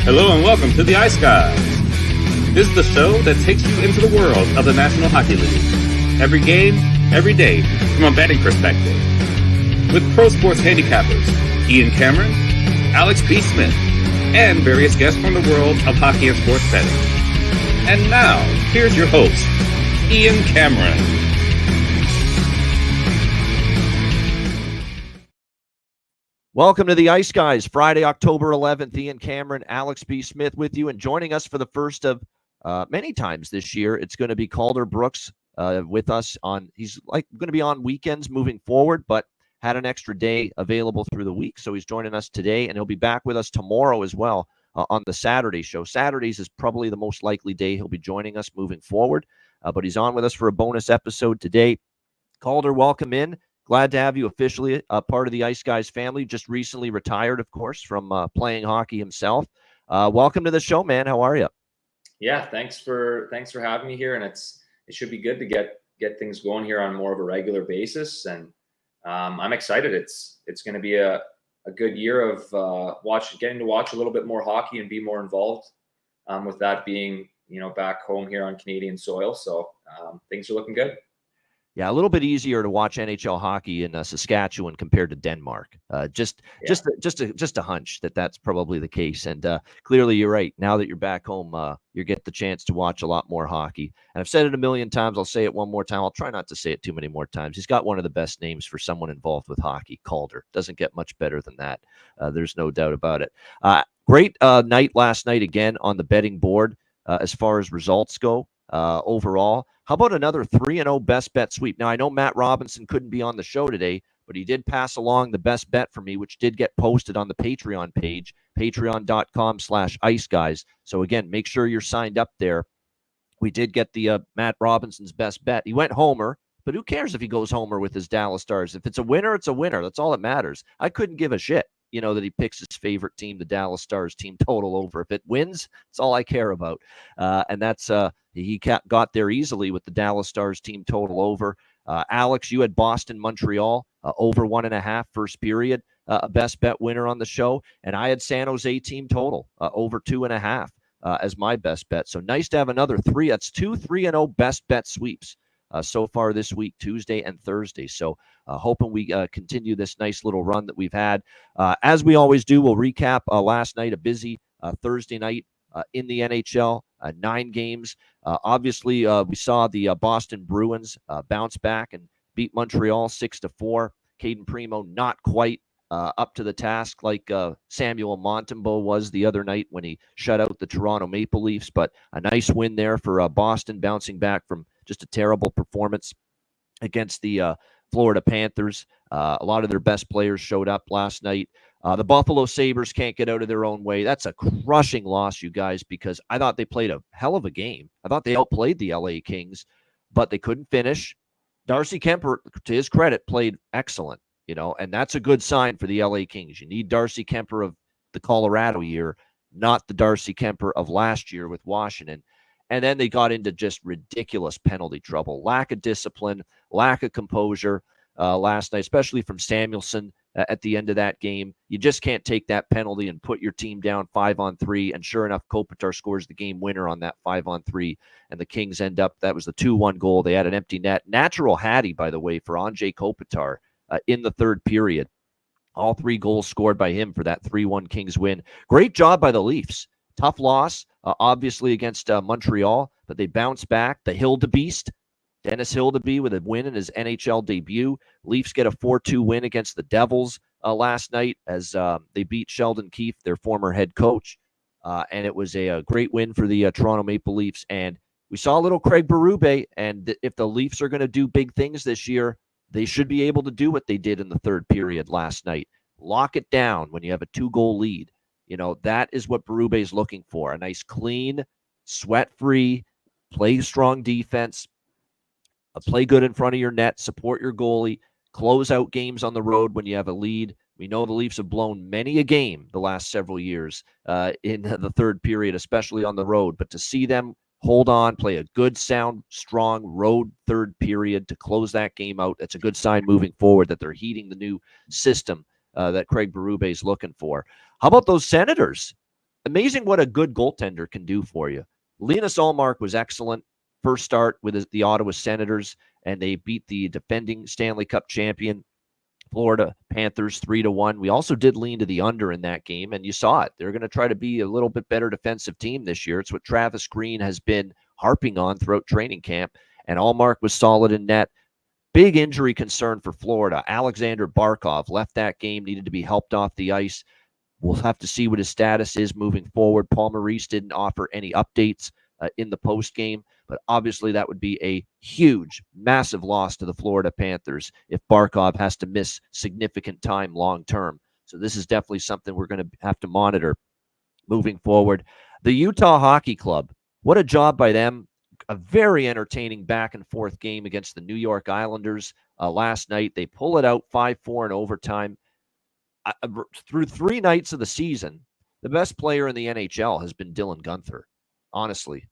Hello and welcome to the Ice Guys. This is the show that takes you into the world of the National Hockey League. Every game, every day, from a betting perspective. With pro sports handicappers, Ian Cameron, Alex P. Smith, and various guests from the world of hockey and sports betting. And now, here's your host, Ian Cameron. Welcome to the Ice Guys, Friday, October 11th. Ian Cameron, Alex B. Smith with you, and joining us for the first of many times this year, it's going to be Calder Brooks with us on. He's going to be on weekends moving forward, but had an extra day available through the week, so he's joining us today, and he'll be back with us tomorrow as well on the Saturday show. Saturdays is probably the most likely day he'll be joining us moving forward, but he's on with us for a bonus episode today. Calder, welcome in. Glad to have you officially a part of the Ice Guys family. Just recently retired, of course, from playing hockey himself. Welcome to the show, man. How are you? Yeah, thanks for having me here, and it should be good to get things going here on more of a regular basis. And I'm excited. It's going to be a good year of getting to watch a little bit more hockey and be more involved. With that being back home here on Canadian soil, so things are looking good. Yeah, a little bit easier to watch NHL hockey in Saskatchewan compared to Denmark. Just a hunch that's probably the case. And clearly, you're right. Now that you're back home, you get the chance to watch a lot more hockey. And I've said it a million times. I'll say it one more time. I'll try not to say it too many more times. He's got one of the best names for someone involved with hockey. Calder doesn't get much better than that. There's no doubt about it. Great night last night again on the betting board as far as results go. Overall, how about another 3-0 best bet sweep? Now, I know Matt Robinson couldn't be on the show today, but he did pass along the best bet for me, which did get posted on the Patreon page, patreon.com/iceguys. So again, make sure you're signed up there. We did get the Matt Robinson's best bet. He went homer, but who cares if he goes homer with his Dallas Stars? If it's a winner, it's a winner. That's all that matters. I couldn't give a shit. That he picks his favorite team, the Dallas Stars team total over. If it wins, it's all I care about. And that's he got there easily with the Dallas Stars team total over. Alex, you had Boston, Montreal over 1.5 first period, a best bet winner on the show. And I had San Jose team total over 2.5 as my best bet. So nice to have another three. That's 2 3-0 best bet sweeps so far this week, Tuesday and Thursday. So hoping we continue this nice little run that we've had. As we always do, we'll recap last night, a busy Thursday night in the NHL, 9 games. Obviously, we saw the Boston Bruins bounce back and beat Montreal 6-4. Caden Primo not quite up to the task like Samuel Montembeault was the other night when he shut out the Toronto Maple Leafs, but a nice win there for Boston, bouncing back from just a terrible performance against the Florida Panthers. A lot of their best players showed up last night. The Buffalo Sabres can't get out of their own way. That's a crushing loss, you guys, because I thought they played a hell of a game. I thought they outplayed the LA Kings, but they couldn't finish. Darcy Kemper, to his credit, played excellent, and that's a good sign for the LA Kings. You need Darcy Kemper of the Colorado year, not the Darcy Kemper of last year with Washington. And then they got into just ridiculous penalty trouble, lack of discipline, lack of composure last night, especially from Samuelsson at the end of that game. You just can't take that penalty and put your team down 5-on-3. And sure enough, Kopitar scores the game winner on that 5-on-3. And the Kings end up, that was the 2-1 goal. They had an empty net. Natural Hattie, by the way, for Anze Kopitar in the third period. All 3 goals scored by him for that 3-1 Kings win. Great job by the Leafs. Tough loss, obviously, against Montreal, but they bounced back. The Hildebeest, Dennis Hildeby, with a win in his NHL debut. Leafs get a 4-2 win against the Devils last night as they beat Sheldon Keefe, their former head coach. And it was a great win for the Toronto Maple Leafs. And we saw a little Craig Berube, and if the Leafs are going to do big things this year, they should be able to do what they did in the third period last night. Lock it down when you have a 2-goal lead. That is what Berube is looking for. A nice, clean, sweat-free, play strong defense, play good in front of your net, support your goalie, close out games on the road when you have a lead. We know the Leafs have blown many a game the last several years in the third period, especially on the road. But to see them hold on, play a good, sound, strong road third period to close that game out, that's a good sign moving forward that they're heeding the new system that Craig Berube is looking for. How about those Senators? amazing what a good goaltender can do for you. Linus Ullmark was excellent. First start with the Ottawa Senators, and they beat the defending Stanley Cup champion Florida Panthers 3-1. We also did lean to the under in that game, and you saw it. They're going to try to be a little bit better defensive team this year. It's what Travis Green has been harping on throughout training camp, and Ullmark was solid in net. Big injury concern for Florida. Alexander Barkov left that game, needed to be helped off the ice. We'll have to see what his status is moving forward. Paul Maurice didn't offer any updates in the post game, but obviously that would be a huge, massive loss to the Florida Panthers if Barkov has to miss significant time long term. So this is definitely something we're going to have to monitor moving forward. The Utah Hockey Club, what a job by them. A very entertaining back and forth game against the New York Islanders last night. They pull it out 5-4 in overtime. Through 3 nights of the season, the best player in the NHL has been Dylan Guenther. Honestly,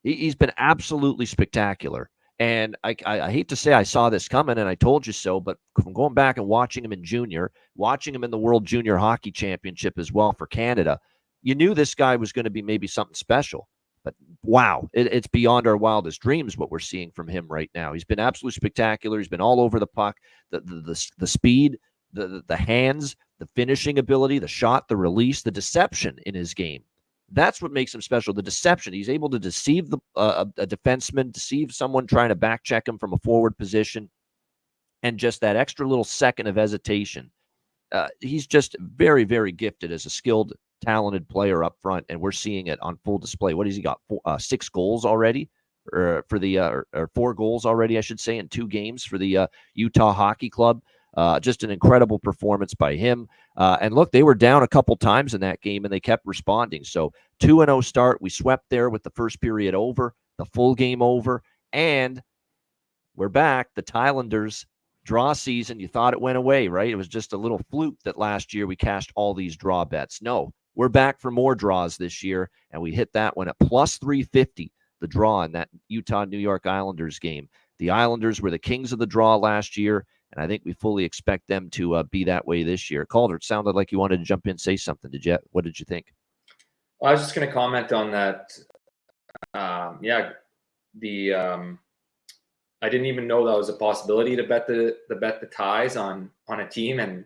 he's been absolutely spectacular. And I hate to say I saw this coming, and I told you so, but from going back and watching him in junior, watching him in the World Junior Hockey Championship as well for Canada, you knew this guy was going to be maybe something special. But wow, it's beyond our wildest dreams what we're seeing from him right now. He's been absolutely spectacular. He's been all over the puck, the speed, the hands, the finishing ability, the shot, the release, the deception in his game. That's what makes him special. The deception. He's able to deceive a defenseman, deceive someone trying to back check him from a forward position, and just that extra little second of hesitation. He's just very, very gifted as a skilled, talented player up front, and we're seeing it on full display. What has he got? 6 goals already, or 4 goals already, I should say, in 2 games for the Utah Hockey Club. Just an incredible performance by him. And look, they were down a couple times in that game, and they kept responding. So 2-0 start. We swept there with the first period over, the full game over, and we're back. The Thailanders draw season. You thought it went away, right? It was just a little fluke that last year we cashed all these draw bets. No, we're back for more draws this year, and we hit that one at plus 350, the draw in that Utah-New York Islanders game. The Islanders were the kings of the draw last year, and I think we fully expect them to be that way this year. Calder, it sounded like you wanted to jump in and say something. What did you think? Well, I was just going to comment on that. I didn't even know that was a possibility to bet the ties on a team, and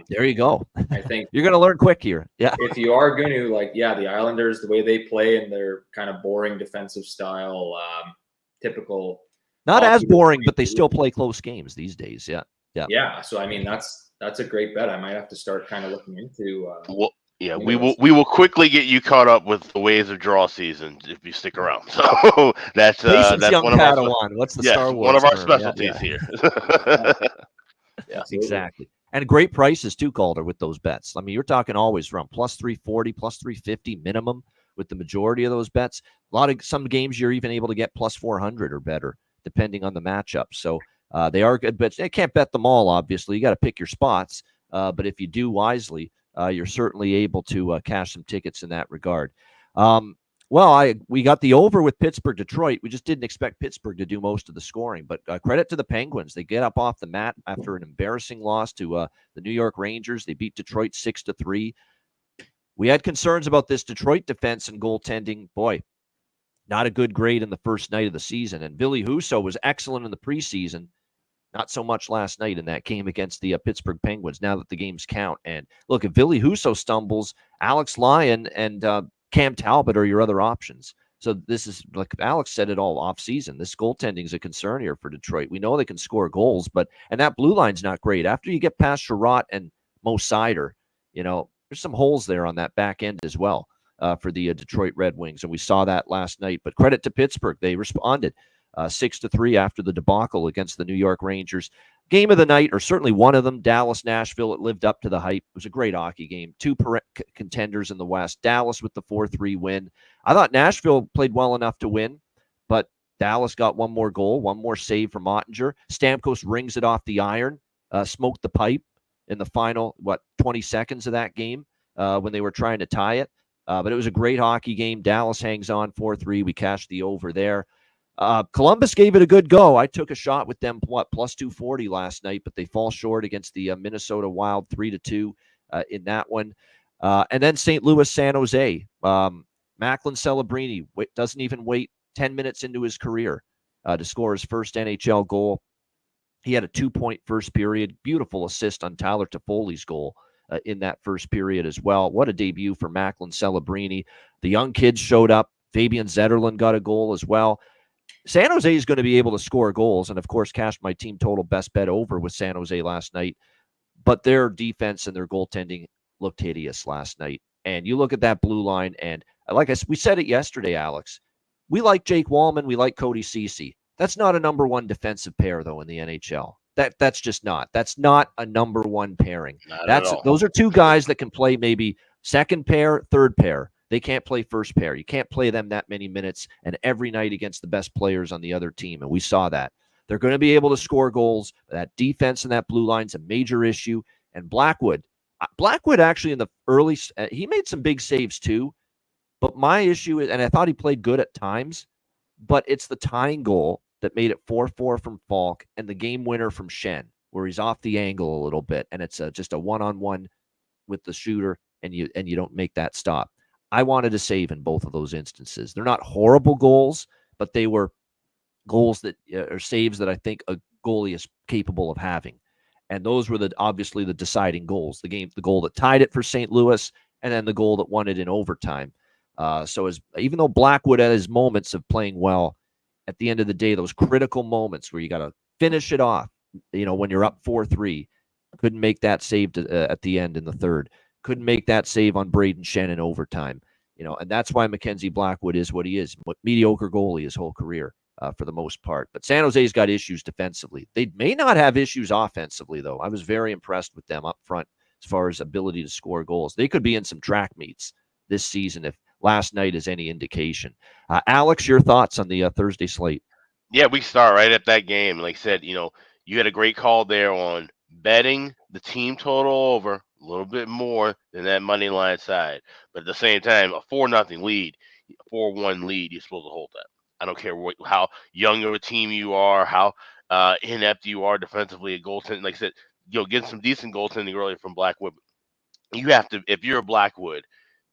there you go. I think you're going to learn quick here. Yeah, if you are going to the Islanders, the way they play and their kind of boring defensive style, typical. Not as boring, but they still play close games these days. Yeah. Yeah. So I mean, that's a great bet. I might have to start kind of looking into. We will quickly get you caught up with the ways of draw season if you stick around. So that's young one of Padawan. What's the Star Wars? One of our term? specialties here. Yeah, exactly. And great prices too, Calder, with those bets. I mean, you're talking always from plus 340, plus 350 minimum with the majority of those bets. Some games you're even able to get plus 400 or better, depending on the matchup. So they are good bets. You can't bet them all, obviously. You got to pick your spots. But if you do wisely, you're certainly able to cash some tickets in that regard. We got the over with Pittsburgh, Detroit. We just didn't expect Pittsburgh to do most of the scoring. But credit to the Penguins. They get up off the mat after an embarrassing loss to the New York Rangers. They beat Detroit 6-3. We had concerns about this Detroit defense and goaltending. Boy, not a good grade in the first night of the season. And Ville Husso was excellent in the preseason. Not so much last night in that game against the Pittsburgh Penguins, now that the games count. And look, if Ville Husso stumbles, Alex Lyon and Cam Talbot are your other options. So this is, like Alex said it all offseason, this goaltending is a concern here for Detroit. We know they can score goals, and that blue line's not great. After you get past Sherratt and Mo Seider, there's some holes there on that back end as well for the Detroit Red Wings. And we saw that last night. But credit to Pittsburgh. They responded 6-3 after the debacle against the New York Rangers. Game of the night, or certainly one of them, Dallas-Nashville. It lived up to the hype. It was a great hockey game. 2 contenders in the West. Dallas with the 4-3 win. I thought Nashville played well enough to win, but Dallas got one more goal, one more save from Ottinger. Stamkos rings it off the iron, smoked the pipe in the final, 20 seconds of that game when they were trying to tie it. But it was a great hockey game. Dallas hangs on 4-3. We cashed the over there. Columbus gave it a good go. I took a shot with them, plus 240 last night, but they fall short against the Minnesota Wild 3-2 in that one. And then St. Louis, San Jose. Macklin Celebrini doesn't even wait 10 minutes into his career to score his first NHL goal. He had a 2-point first period. Beautiful assist on Tyler Toffoli's goal in that first period as well. What a debut for Macklin Celebrini. The young kids showed up. Fabian Zetterlund got a goal as well. San Jose is going to be able to score goals, and of course, cashed my team total best bet over with San Jose last night. But their defense and their goaltending looked hideous last night. And you look at that blue line, and we said it yesterday, Alex. We like Jake Wallman. We like Cody Ceci. That's not a number one defensive pair, though, in the NHL. That's just not. That's not a number one pairing. Those are two guys that can play maybe second pair, third pair. They can't play first pair. You can't play them that many minutes and every night against the best players on the other team. And we saw that. They're going to be able to score goals. That defense and that blue line's a major issue. And Blackwood actually in the early, he made some big saves too. But my issue is, and I thought he played good at times, but it's the tying goal that made it 4-4 from Falk and the game winner from Shen, where he's off the angle a little bit, and it's just a one-on-one with the shooter, and you don't make that stop. I wanted to save in both of those instances. They're not horrible goals, but they were goals that are saves that I think a goalie is capable of having. And those were obviously the deciding goals. The goal that tied it for St. Louis, and then the goal that won it in overtime. Even though Blackwood had his moments of playing well, at the end of the day, those critical moments where you got to finish it off, when you're up 4-3, couldn't make that save at the end in the third. Couldn't make that save on Braden Shen in overtime. And that's why Mackenzie Blackwood is what he is. Mediocre goalie his whole career for the most part. But San Jose's got issues defensively. They may not have issues offensively, though. I was very impressed with them up front as far as ability to score goals. They could be in some track meets this season if last night is any indication. Alex, your thoughts on the Thursday slate? Yeah, we start right at that game. Like I said, you had a great call there on betting the team total over a little bit more than that money line side. But at the same time, a 4-0 lead, a 4-1 lead, you're supposed to hold that. I don't care how young of a team you are, how inept you are defensively at goaltending. Like I said, getting some decent goaltending early from Blackwood. You have to, if you're a Blackwood,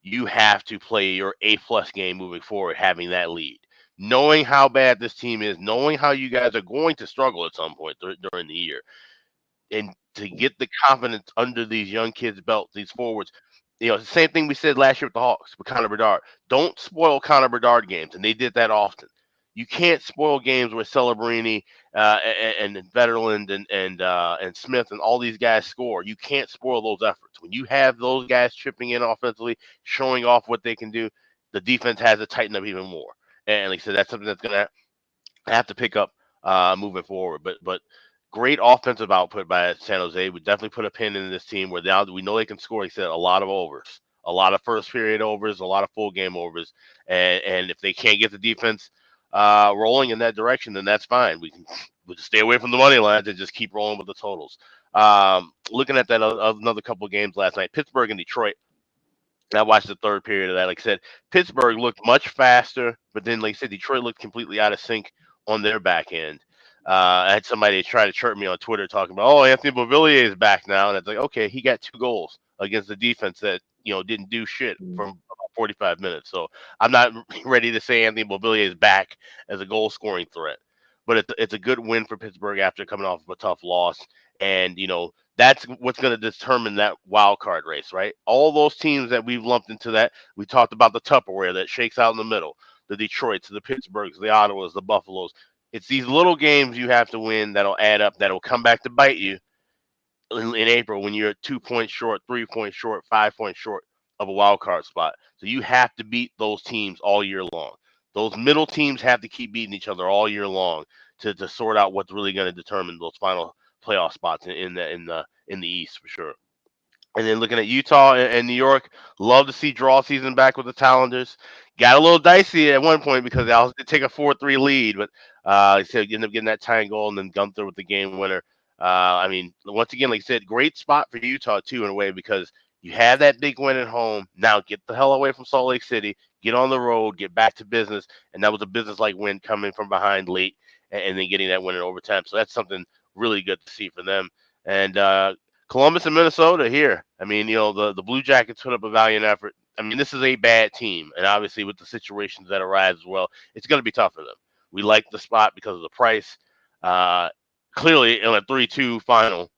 you have to play your A+ game moving forward, having that lead. Knowing how bad this team is, knowing how you guys are going to struggle at some point during the year, and to get the confidence under these young kids' belts, these forwards. The same thing we said last year with the Hawks with Connor Bedard. Don't spoil Connor Bedard games, and they did that often. You can't spoil games where Celebrini and Vetterland and Smith and all these guys score. You can't spoil those efforts. When you have those guys chipping in offensively, showing off what they can do, the defense has to tighten up even more. And like I said, that's something that's going to have to pick up moving forward. But great offensive output by San Jose. We definitely put a pin in this team where we know they can score. Like I said, a lot of overs, a lot of first period overs, a lot of full game overs. And if they can't get the defense rolling in that direction, then that's fine. We'll just stay away from the money lines and just keep rolling with the totals. Looking at that another couple of games last night, Pittsburgh and Detroit. I watched the third period of that. Like I said, Pittsburgh looked much faster, but then, like I said, Detroit looked completely out of sync on their back end. I had somebody try to chirp me on Twitter talking about, oh, Anthony Beauvillier is back now. And it's like, okay, he got 2 goals against the defense that, didn't do shit for about 45 minutes. So I'm not ready to say Anthony Beauvillier is back as a goal scoring threat. But it's a good win for Pittsburgh after coming off of a tough loss. And, that's what's going to determine that wild card race, right? All those teams that we've lumped into that, we talked about the Tupperware that shakes out in the middle, the Detroits, the Pittsburghs, the Ottawas, the Buffaloes. It's these little games you have to win that'll add up, that'll come back to bite you in April when you're 2 points short, 3 points short, 5 points short of a wild card spot. So you have to beat those teams all year long. Those middle teams have to keep beating each other all year long to sort out what's really going to determine those final playoff spots in the East for sure. And then looking at Utah and New York, love to see draw season back with the Talenders. Got a little dicey at one point because they also did take a 4-3 lead, but like I said, ended up getting that tying goal and then Gunther with the game winner. Once again, like I said, great spot for Utah too in a way because you have that big win at home. Now get the hell away from Salt Lake City, get on the road, get back to business, and that was a business-like win coming from behind late and then getting that win in overtime. So that's something really good to see for them. And Columbus and Minnesota here. I mean, the Blue Jackets put up a valiant effort. I mean, this is a bad team, and obviously with the situations that arise as well, it's going to be tough for them. We like the spot because of the price. Clearly, in a 3-2 final,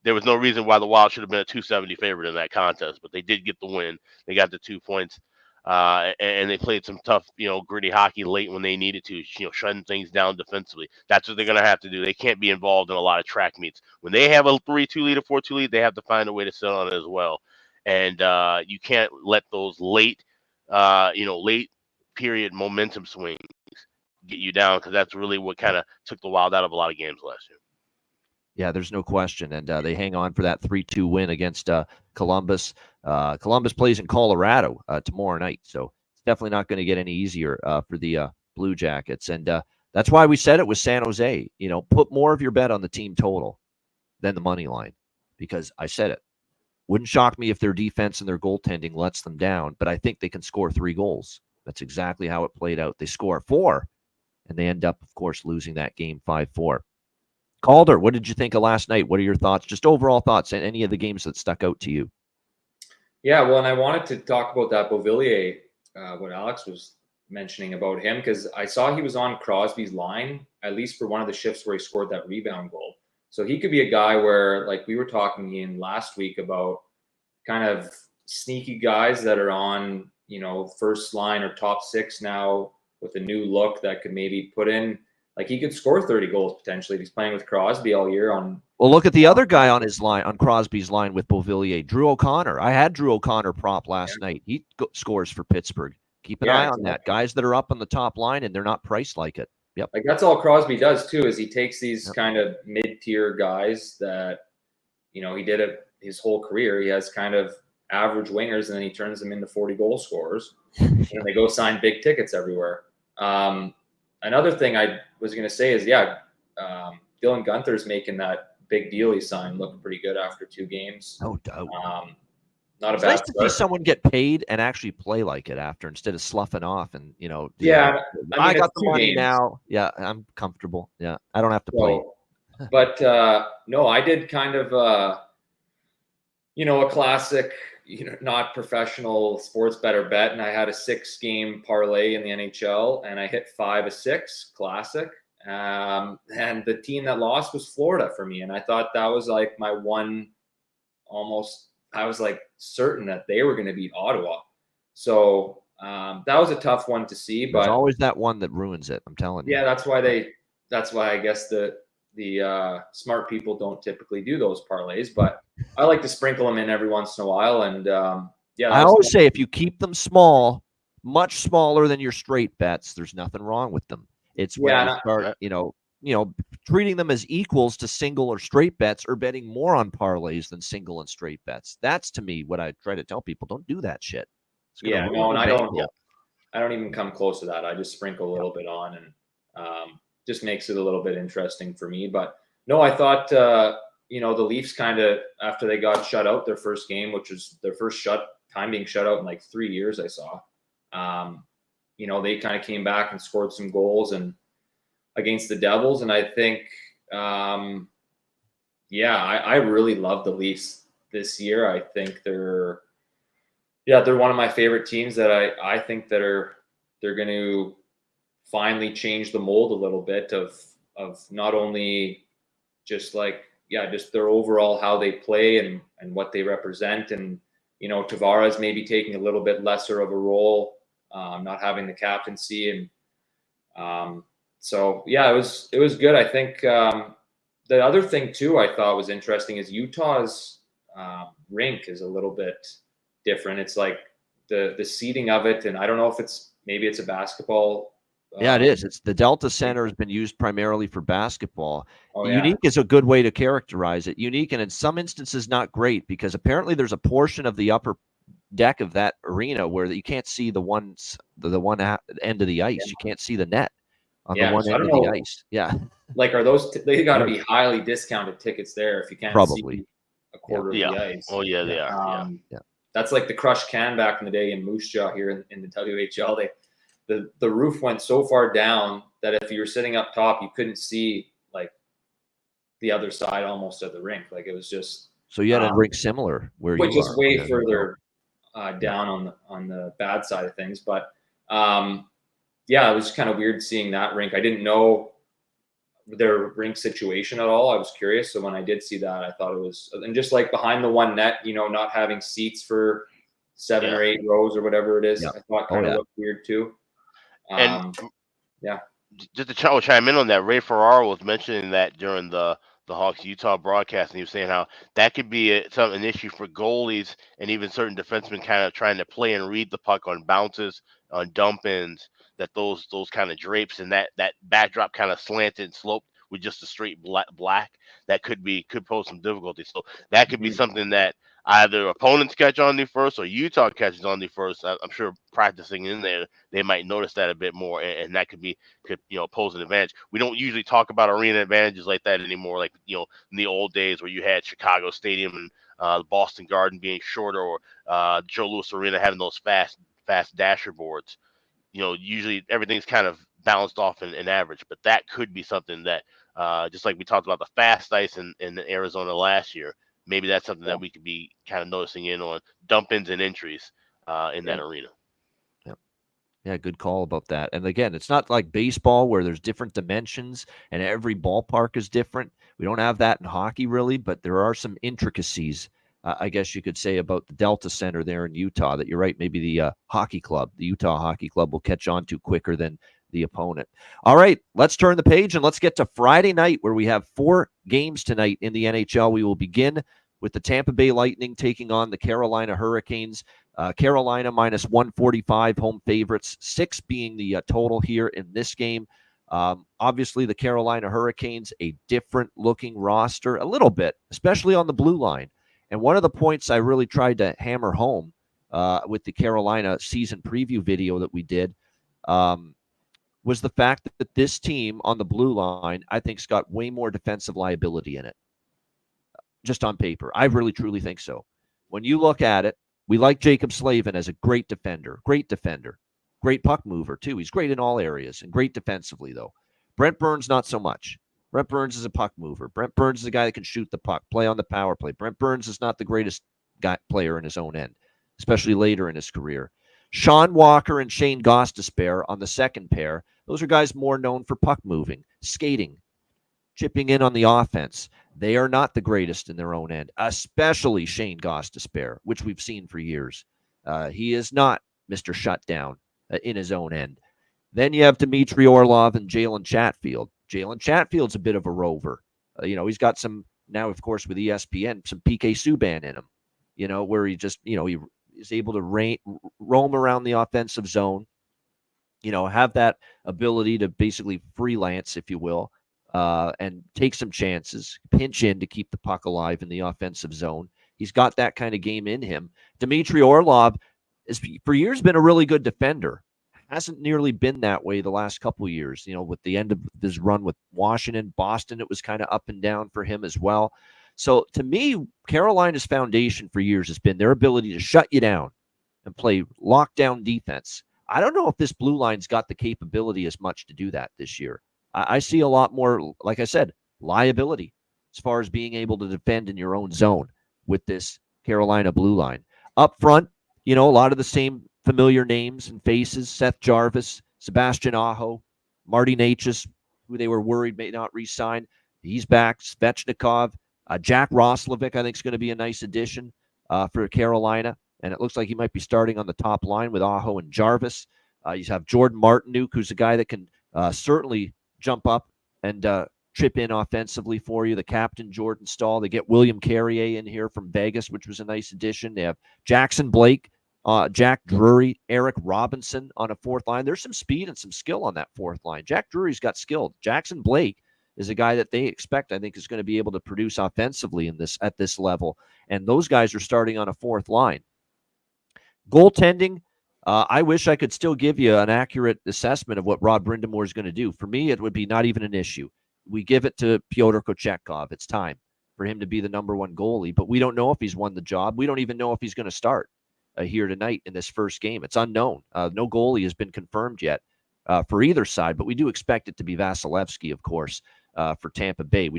there was no reason why the Wild should have been a 270 favorite in that contest, but they did get the win. They got the 2 points, and they played some tough, gritty hockey late when they needed to, shutting things down defensively. That's what they're going to have to do. They can't be involved in a lot of track meets. When they have a 3-2 lead, a 4-2 lead, they have to find a way to sit on it as well. And you can't let those late period momentum swings get you down, because that's really what kind of took the Wild out of a lot of games last year. Yeah, there's no question. And they hang on for that 3-2 win against Columbus. Columbus plays in Colorado tomorrow night, so it's definitely not going to get any easier for the Blue Jackets. And that's why we said it was San Jose. Put more of your bet on the team total than the money line, because I said it. Wouldn't shock me if their defense and their goaltending lets them down, but I think they can score 3 goals. That's exactly how it played out. They score 4, and they end up, of course, losing that game 5-4. Calder, what did you think of last night? What are your thoughts, just overall thoughts, and any of the games that stuck out to you? Yeah, well, and I wanted to talk about that Beauvillier, what Alex was mentioning about him, because I saw he was on Crosby's line, at least for one of the shifts where he scored that rebound goal. So he could be a guy where, like we were talking in last week about kind of sneaky guys that are on, first line or top 6 now with a new look that could maybe put in, like he could score 30 goals potentially if he's playing with Crosby all year on. Well, look at the other guy on his line, on Crosby's line with Beauvillier, Drew O'Connor. I had Drew O'Connor prop last night. He scores for Pittsburgh. Keep an eye on that. Guys that are up on the top line and they're not priced like it. Yep. Like that's all Crosby does too, is he takes these kind of mid-tier guys that, he did it his whole career. He has kind of average wingers and then he turns them into 40 goal scorers and they go sign big tickets everywhere. Another thing I was going to say is, Dylan Guenther's making that big deal he signed looking pretty good after 2 games. No doubt. Not a it's bad nice to see someone get paid and actually play like it after, instead of sloughing off and, I got the money now. Yeah, I'm comfortable. Yeah, I don't have to play. But no, I did kind of, a classic, not professional sports better bet. And I had a 6-game parlay in the NHL and I hit 5 of 6, classic. And the team that lost was Florida for me. And I thought that was like my one, I was like certain that they were going to beat Ottawa. So that was a tough one to see, but there's always that one that ruins it. I'm telling you. Yeah, that's why I guess the smart people don't typically do those parlays, but I like to sprinkle them in every once in a while. And I always say if you keep them small, much smaller than your straight bets, there's nothing wrong with them. It's when you start, treating them as equals to single or straight bets, or betting more on parlays than single and straight bets. That's to me what I try to tell people. Don't do that shit. Yeah, no, and I don't even come close to that. I just sprinkle a little bit on and just makes it a little bit interesting for me. But no, I thought, the Leafs kind of, after they got shut out their first game, which was their first time being shut out in like 3 years, I saw, they kind of came back and scored some goals and against the Devils. And I think, I really love the Leafs this year. I think they're one of my favorite teams that I think that they're going to finally change the mold a little bit of not only just just their overall how they play and what they represent. And, Tavares maybe taking a little bit lesser of a role, not having the captaincy. And it was good. I think the other thing too I thought was interesting is Utah's rink is a little bit different. It's like the seating of it, and I don't know if maybe it's a basketball. Yeah, it is. It's the Delta Center has been used primarily for basketball. Oh, Unique is a good way to characterize it. Unique, and in some instances not great, because apparently there's a portion of the upper deck of that arena where you can't see the one end of the ice. You can't see the net on the one end of the ice. Yeah. Like, are those they got to be highly discounted tickets there if you can't see a quarter of the ice. Oh yeah, they are. That's like the crushed can back in the day in Moose Jaw here in the WHL. The roof went so far down that if you were sitting up top, you couldn't see like the other side almost of the rink. Like it was just So you had a rink similar where which you is are. way Yeah, further down on the bad side of things. But yeah, it was kind of weird seeing that rink. I didn't know their rink situation at all. I was curious. So when I did see that, I thought it was, and just like behind the one net, not having seats for 7 or 8 rows or whatever it is, Yeah. I thought kind of looked weird too. And yeah. Just to chime in on that, Ray Ferraro was mentioning that during the Hawks Utah broadcast, and he was saying how that could be an issue for goalies and even certain defensemen kind of trying to play and read the puck on bounces, on dump ins, that those kind of drapes and that backdrop kind of slanted and sloped with just a straight black that could pose some difficulty. So that could be something that either opponents catch on to first or Utah catches on to first. I'm sure practicing in there, they might notice that a bit more, and that could pose an advantage. We don't usually talk about arena advantages like that anymore, like in the old days where you had Chicago Stadium and the Boston Garden being shorter, or Joe Louis Arena having those fast dasher boards. Usually everything's kind of balanced off in average, but that could be something that just like we talked about the fast ice in Arizona last year, maybe that's something that we could be kind of noticing in on dump-ins and entries in that arena. Yeah, good call about that. And again, it's not like baseball where there's different dimensions and every ballpark is different. We don't have that in hockey really, but there are some intricacies, I guess you could say, about the Delta Center there in Utah that you're right. Maybe the hockey club, the Utah Hockey Club, will catch on to quicker than the opponent. All right, let's turn the page and let's get to Friday night, where we have 4 games tonight in the NHL. We will begin with the Tampa Bay Lightning taking on the Carolina Hurricanes. Carolina minus 145 home favorites, 6 being the total here in this game. Obviously, the Carolina Hurricanes, a different looking roster a little bit, especially on the blue line. And one of the points I really tried to hammer home with the Carolina season preview video that we did was the fact that this team on the blue line, I think, has got way more defensive liability in it. Just on paper. I really, truly think so. When you look at it, we like Jacob Slavin as a great defender, great puck mover, too. He's great in all areas and great defensively, though. Brent Burns, not so much. Brent Burns is a puck mover. Brent Burns is a guy that can shoot the puck, play on the power play. Brent Burns is not the greatest player in his own end, especially later in his career. Sean Walker and Shane Gostisbehere on the second pair, those are guys more known for puck moving, skating, chipping in on the offense. They are not the greatest in their own end, especially Shane Gostisbehere, which we've seen for years. He is not Mr. Shutdown in his own end. Then you have Dmitry Orlov and Jalen Chatfield. Jalen Chatfield's a bit of a rover. He's got some, now, of course, with ESPN, some PK Subban in him, where he just, he is able to roam around the offensive zone, have that ability to basically freelance, if you will. And take some chances, pinch in to keep the puck alive in the offensive zone. He's got that kind of game in him. Dmitry Orlov has for years been a really good defender. Hasn't nearly been that way the last couple of years. With the end of his run with Washington, Boston, it was kind of up and down for him as well. So to me, Carolina's foundation for years has been their ability to shut you down and play lockdown defense. I don't know if this blue line's got the capability as much to do that this year. I see a lot more, like I said, liability as far as being able to defend in your own zone with this Carolina blue line. Up front, a lot of the same familiar names and faces: Seth Jarvis, Sebastian Aho, Marty Necas, who they were worried may not re-sign. He's back. Svechnikov, Jack Roslovic, I think, is going to be a nice addition for Carolina. And it looks like he might be starting on the top line with Aho and Jarvis. You have Jordan Martinook, who's a guy that can certainly jump up and chip in offensively for you. The captain, Jordan Stahl. They get William Carrier in here from Vegas, which was a nice addition. They have Jackson Blake, Jack Drury, Eric Robinson on a fourth line. There's some speed and some skill on that fourth line. Jack Drury's got skill. Jackson Blake is a guy that they expect, I think, is going to be able to produce offensively at this level. And those guys are starting on a fourth line. Goaltending, I wish I could still give you an accurate assessment of what Rod Brindamore is going to do. For me, it would be not even an issue. We give it to Pyotr Kochetkov. It's time for him to be the number one goalie, but we don't know if he's won the job. We don't even know if he's going to start here tonight in this first game. It's unknown. No goalie has been confirmed yet for either side, but we do expect it to be Vasilevsky, of course, for Tampa Bay.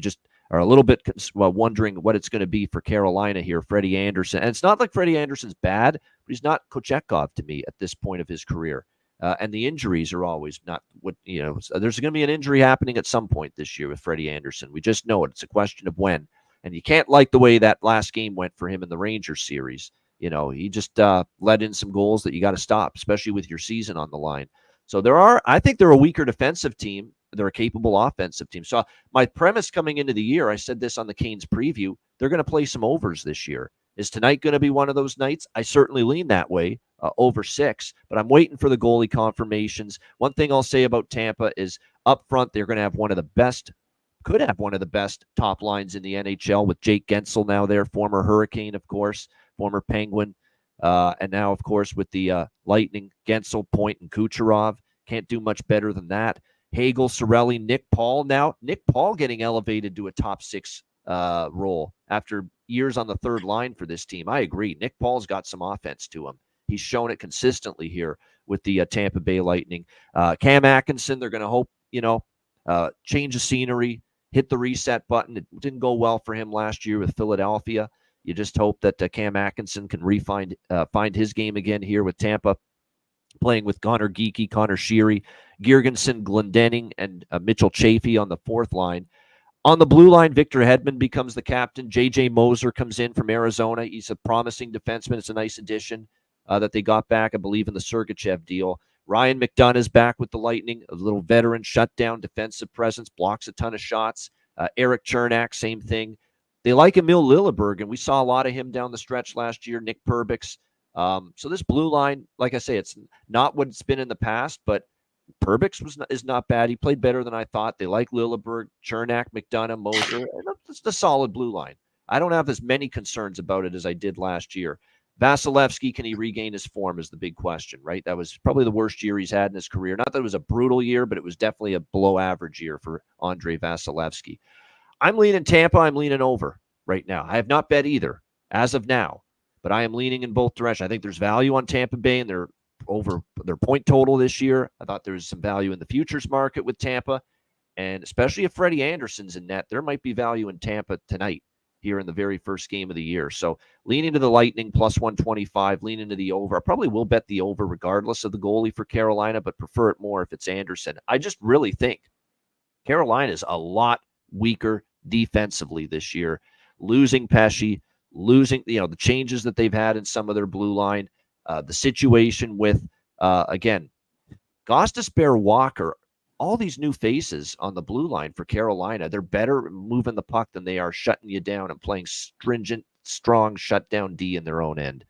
are a little bit wondering what it's going to be for Carolina here. Freddie Anderson, and it's not like Freddie Anderson's bad, but he's not Kochetkov to me at this point of his career. And the injuries are always not what, so there's going to be an injury happening at some point this year with Freddie Anderson. We just know it. It's a question of when. And you can't like the way that last game went for him in the Rangers series. He just let in some goals that you got to stop, especially with your season on the line. So I think they're a weaker defensive team. They're a capable offensive team. So my premise coming into the year, I said this on the Canes preview, they're going to play some overs this year. Is tonight going to be one of those nights? I certainly lean that way, over 6, but I'm waiting for the goalie confirmations. One thing I'll say about Tampa is up front, they're going to have could have one of the best top lines in the NHL with Jake Gensel now there, former Hurricane, of course, former Penguin. And now, of course, with the Lightning, Gensel, Point, and Kucherov. Can't do much better than that. Hagel, Cirelli, Nick Paul. Now, Nick Paul getting elevated to a top 6 role after years on the third line for this team. I agree. Nick Paul's got some offense to him. He's shown it consistently here with the Tampa Bay Lightning. Cam Atkinson, they're going to hope, change the scenery, hit the reset button. It didn't go well for him last year with Philadelphia. You just hope that Cam Atkinson can find his game again here with Tampa, playing with Connor Geekie, Connor Sheary, Girgensson, Glendening, and Mitchell Chafee on the fourth line. On the blue line, Victor Hedman becomes the captain. J.J. Moser comes in from Arizona. He's a promising defenseman. It's a nice addition that they got back, I believe, in the Sergachev deal. Ryan McDonough is back with the Lightning, a little veteran shutdown defensive presence, blocks a ton of shots. Eric Chernak, same thing. They like Emil Lilleberg, and we saw a lot of him down the stretch last year. Nick Perbix. So this blue line, like I say, it's not what it's been in the past, but Perbix is not bad. He played better than I thought. They like Lilleberg, Chernak, McDonough, Moser. It's a solid blue line. I don't have as many concerns about it as I did last year. Vasilevsky, can he regain his form is the big question, right? That was probably the worst year he's had in his career. Not that it was a brutal year, but it was definitely a below average year for Andrei Vasilevsky. I'm leaning Tampa. I'm leaning over right now. I have not bet either as of now, but I am leaning in both directions. I think there's value on Tampa Bay and their point total this year. I thought there's some value in the futures market with Tampa, and especially if Freddie Anderson's in net, there might be value in Tampa tonight here in the very first game of the year. So leaning to the Lightning plus 125, lean into the over. I probably will bet the over regardless of the goalie for Carolina, but prefer it more if it's Anderson. I just really think Carolina is a lot weaker defensively this year, losing Pesce, losing the changes that they've had in some of their blue line, the situation with again Gostisbehere, Walker, all these new faces on the blue line for Carolina. They're better moving the puck than they are shutting you down and playing stringent, strong shutdown D in their own end.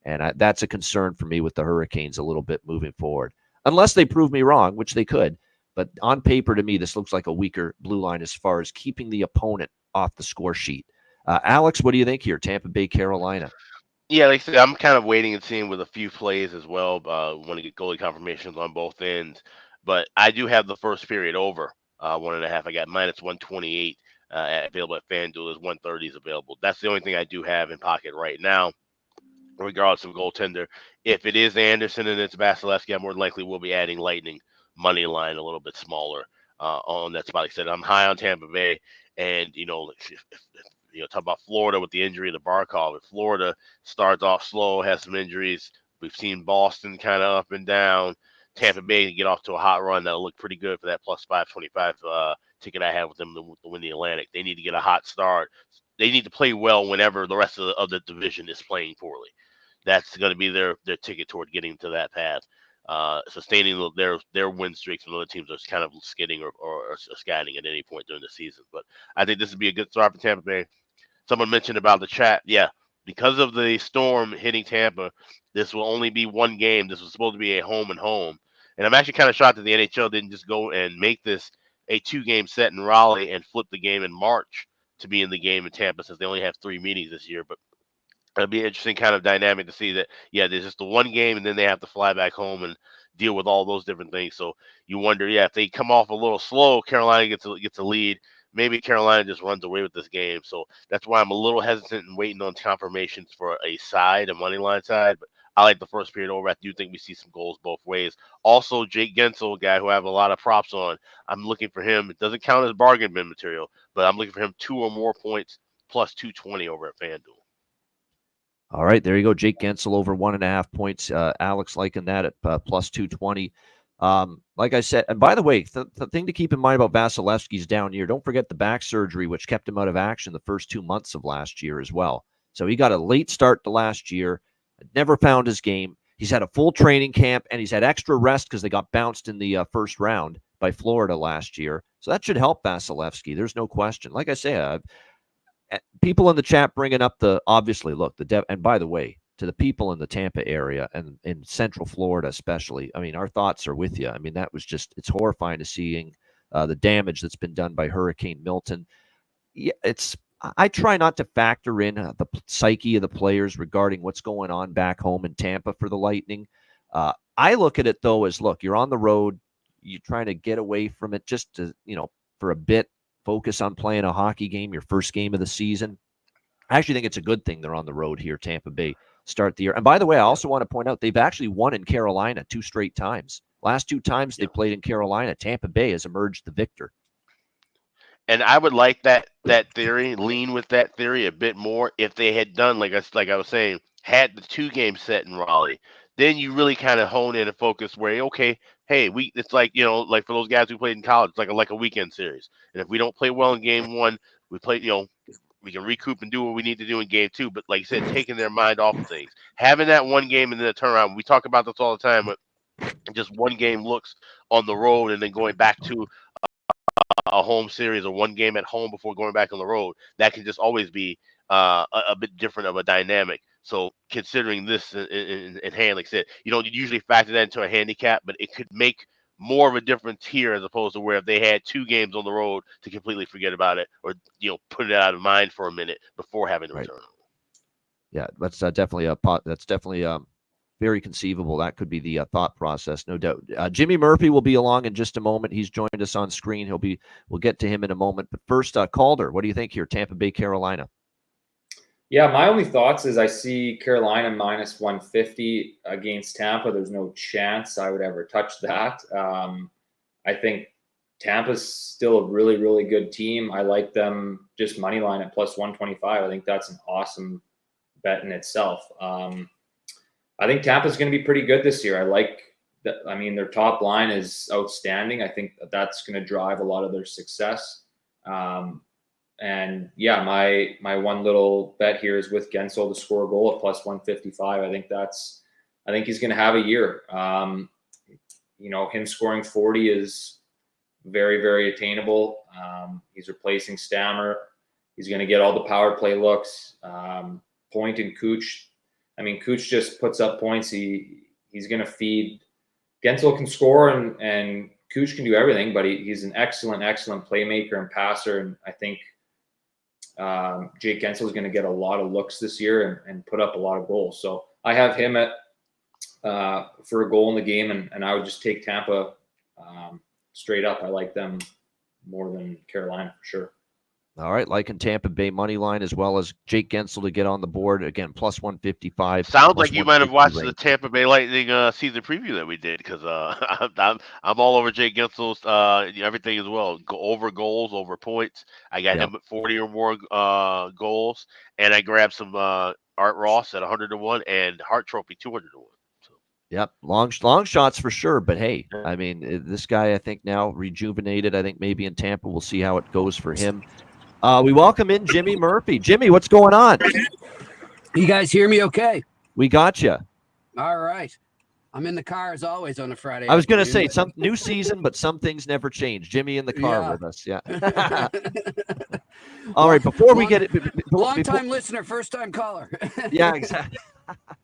And that's a concern for me with the Hurricanes a little bit moving forward, unless they prove me wrong, which they could. But on paper, to me, this looks like a weaker blue line as far as keeping the opponent off the score sheet. Alex, what do you think here? Tampa Bay, Carolina. Yeah, like I said, I'm kind of waiting and seeing with a few plays as well. Want to get goalie confirmations on both ends. But I do have the first period over 1.5. I got minus 128 available at FanDuel. There's 130s available. That's the only thing I do have in pocket right now, regardless of goaltender. If it is Anderson and it's Vasilevsky, I more than likely will be adding Lightning money line a little bit smaller on that spot. Like I said, I'm high on Tampa Bay, and talk about Florida with the injury to Barkov. If Florida starts off slow, has some injuries, we've seen Boston kind of up and down. Tampa Bay get off to a hot run that'll look pretty good for that plus 525 ticket I have with them to win the Atlantic. They need to get a hot start. They need to play well whenever the rest of the division is playing poorly. That's going to be their ticket toward getting to that path. Sustaining their win streaks when other teams are kind of skidding or scatting at any point during the season. But I think this would be a good start for Tampa Bay. Someone mentioned about the chat. Yeah, because of the storm hitting Tampa, this will only be one game. This was supposed to be a home and home. And I'm actually kind of shocked that the NHL didn't just go and make this a 2-game set in Raleigh and flip the game in March to be in the game in Tampa, since they only have 3 meetings this year. But it'll be an interesting kind of dynamic to see that, yeah, there's just the one game and then they have to fly back home and deal with all those different things. So you wonder, yeah, if they come off a little slow, Carolina gets a lead. Maybe Carolina just runs away with this game. So that's why I'm a little hesitant and waiting on confirmations for a money line side. But I like the first period over. I do think we see some goals both ways. Also, Jake Gensel, a guy who I have a lot of props on. I'm looking for him. It doesn't count as bargain bin material, but I'm looking for him 2 or more points plus 220 over at FanDuel. All right, there you go. Jake Gensel over 1.5 points. Alex liking that at plus 220. Like I said, and by the way, the thing to keep in mind about Vasilevsky's down year, don't forget the back surgery, which kept him out of action the first 2 months of last year as well. So he got a late start to last year, never found his game. He's had a full training camp, and he's had extra rest because they got bounced in the first round by Florida last year. So that should help Vasilevsky. There's no question. Like I say, people in the chat bringing up obviously, look, and by the way, to the people in the Tampa area and in Central Florida especially, I mean, our thoughts are with you. I mean, that was it's horrifying to seeing the damage that's been done by Hurricane Milton. Yeah, I try not to factor in the psyche of the players regarding what's going on back home in Tampa for the Lightning. I look at it, though, as, look, you're on the road. You're trying to get away from it just to, for a bit, focus on playing a hockey game, your first game of the season. I actually think it's a good thing they're on the road here, Tampa Bay, start the year. And by the way, I also want to point out they've actually won in Carolina 2 straight times. Last 2 times they played in Carolina, Tampa Bay has emerged the victor. And I would like that theory, lean with that theory a bit more if they had done, like I was saying, had the 2-game set in Raleigh. Then you really kind of hone in and focus where, okay, hey, it's like, like for those guys who played in college, it's like a weekend series. And if we don't play well in game 1, we play, we can recoup and do what we need to do in game 2. But like you said, taking their mind off of things, having that one game and then a turnaround. We talk about this all the time, but just one game looks on the road and then going back to a home series or one game at home before going back on the road, that can just always be a bit different of a dynamic. So considering this in hand, like I said, you don't usually factor that into a handicap, but it could make more of a difference here as opposed to where if they had 2 games on the road to completely forget about it or put it out of mind for a minute before having to return. Yeah, that's definitely very conceivable. That could be the thought process, no doubt. Jimmy Murphy will be along in just a moment. He's joined us on screen. We'll get to him in a moment. But first, Calder, what do you think here? Tampa Bay, Carolina. Yeah, my only thoughts is I see Carolina minus 150 against Tampa. There's no chance I would ever touch that. I think Tampa's still a really, really good team. I like them just money line at plus 125. I think that's an awesome bet in itself. I think Tampa's going to be pretty good this year. I like that. I mean, their top line is outstanding. I think that's going to drive a lot of their success. And yeah, my one little bet here is with Gensel to score a goal at plus 155. I think he's going to have a year. Him scoring 40 is very, very attainable. He's replacing Stammer. He's going to get all the power play looks. Point and Cooch. I mean, Cooch just puts up points. He's going to feed. Gensel can score and Cooch can do everything, but he's an excellent playmaker and passer. And I think Jake Gensel is going to get a lot of looks this year and put up a lot of goals. So I have him at for a goal in the game, and I would just take Tampa straight up. I like them more than Carolina for sure. All right, liking Tampa Bay money line as well as Jake Gensel to get on the board again, plus 155. Sounds like you might have watched the Tampa Bay Lightning season preview that we did because I'm all over Jake Gensel's everything as well. Over goals, over points. I got him at 40 or more goals, and I grabbed some Art Ross at 100-1 and Hart Trophy 200-1. Yep, long shots for sure. But hey, I mean, this guy I think now rejuvenated. I think maybe in Tampa we'll see how it goes for him. We welcome in Jimmy Murphy. Jimmy, what's going on? You guys hear me okay? We got you. All right. I'm in the car as always on a Friday. I was going to say some new season, but some things never change. Jimmy in the car with us. Yeah. All right. Before we get it. Long-time listener, first-time caller. Yeah, exactly.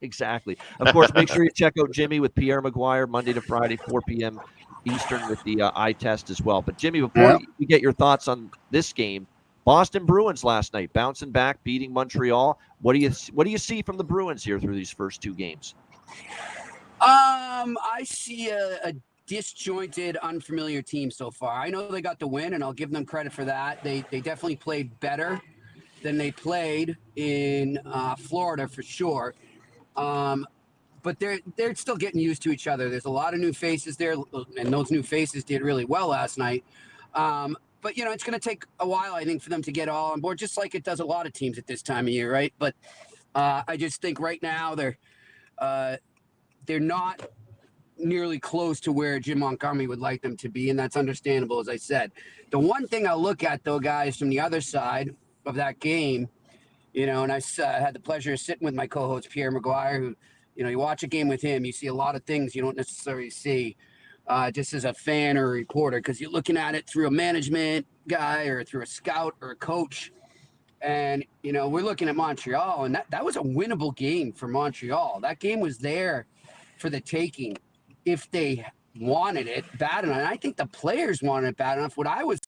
Exactly. Of course, make sure you check out Jimmy with Pierre Maguire Monday to Friday, 4 p.m. Eastern with the eye test as well. But Jimmy, before we get your thoughts on this game, Boston Bruins last night bouncing back, beating Montreal. What do you see from the Bruins here through these first 2 games? I see a disjointed, unfamiliar team so far. I know they got the win, and I'll give them credit for that. They definitely played better than they played in Florida for sure. but they're still getting used to each other. There's a lot of new faces there, and those new faces did really well last night. But it's going to take a while, I think, for them to get all on board, just like it does a lot of teams at this time of year, right? But I just think right now they're not nearly close to where Jim Montgomery would like them to be, and that's understandable, as I said. The one thing I'll look at, though, guys, from the other side of that game, and I had the pleasure of sitting with my co-host Pierre McGuire, who, you watch a game with him, you see a lot of things you don't necessarily see just as a fan or a reporter, because you're looking at it through a management guy or through a scout or a coach. And, we're looking at Montreal, and that was a winnable game for Montreal. That game was there for the taking if they wanted it bad enough. And I think the players wanted it bad enough. What I was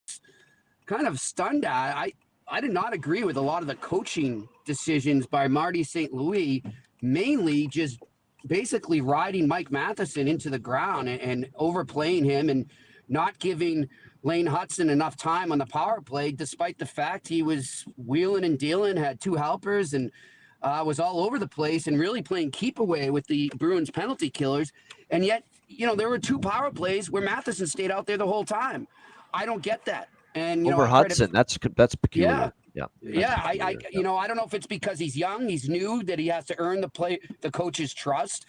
kind of stunned at, I did not agree with a lot of the coaching decisions by Marty St. Louis, mainly just basically riding Mike Matheson into the ground and overplaying him and not giving Lane Hudson enough time on the power play, despite the fact he was wheeling and dealing, had two helpers, and was all over the place and really playing keep away with the Bruins penalty killers. And yet, there were two power plays where Matheson stayed out there the whole time. I don't get that. And over Hudson, that's peculiar. Yeah. I don't know if it's because he's young, he's new, that he has to earn the coach's trust.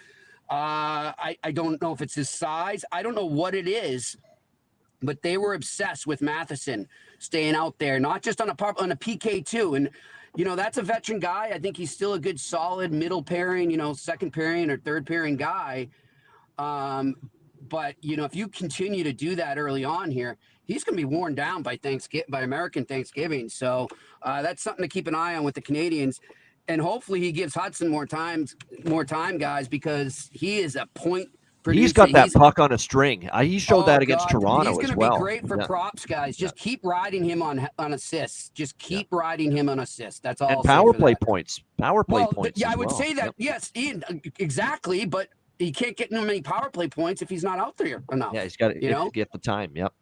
I don't know if it's his size. I don't know what it is, but they were obsessed with Matheson staying out there, not just on a PK too. And that's a veteran guy. I think he's still a good, solid middle pairing, second pairing or third pairing guy. But if you continue to do that early on here, he's going to be worn down by American Thanksgiving. So that's something to keep an eye on with the Canadians. And hopefully he gives Hudson more time, guys, because he is a point producer. He's got that puck on a string. He showed that against Toronto as well. He's going to be great for props, guys. Just keep riding him on assists. Just keep riding him on assists. That's all. And power play points. Power play points. Yeah, I would say that. Yes, Ian, exactly. But he can't get many power play points if he's not out there enough. Yeah, he's got to get the time. Yep.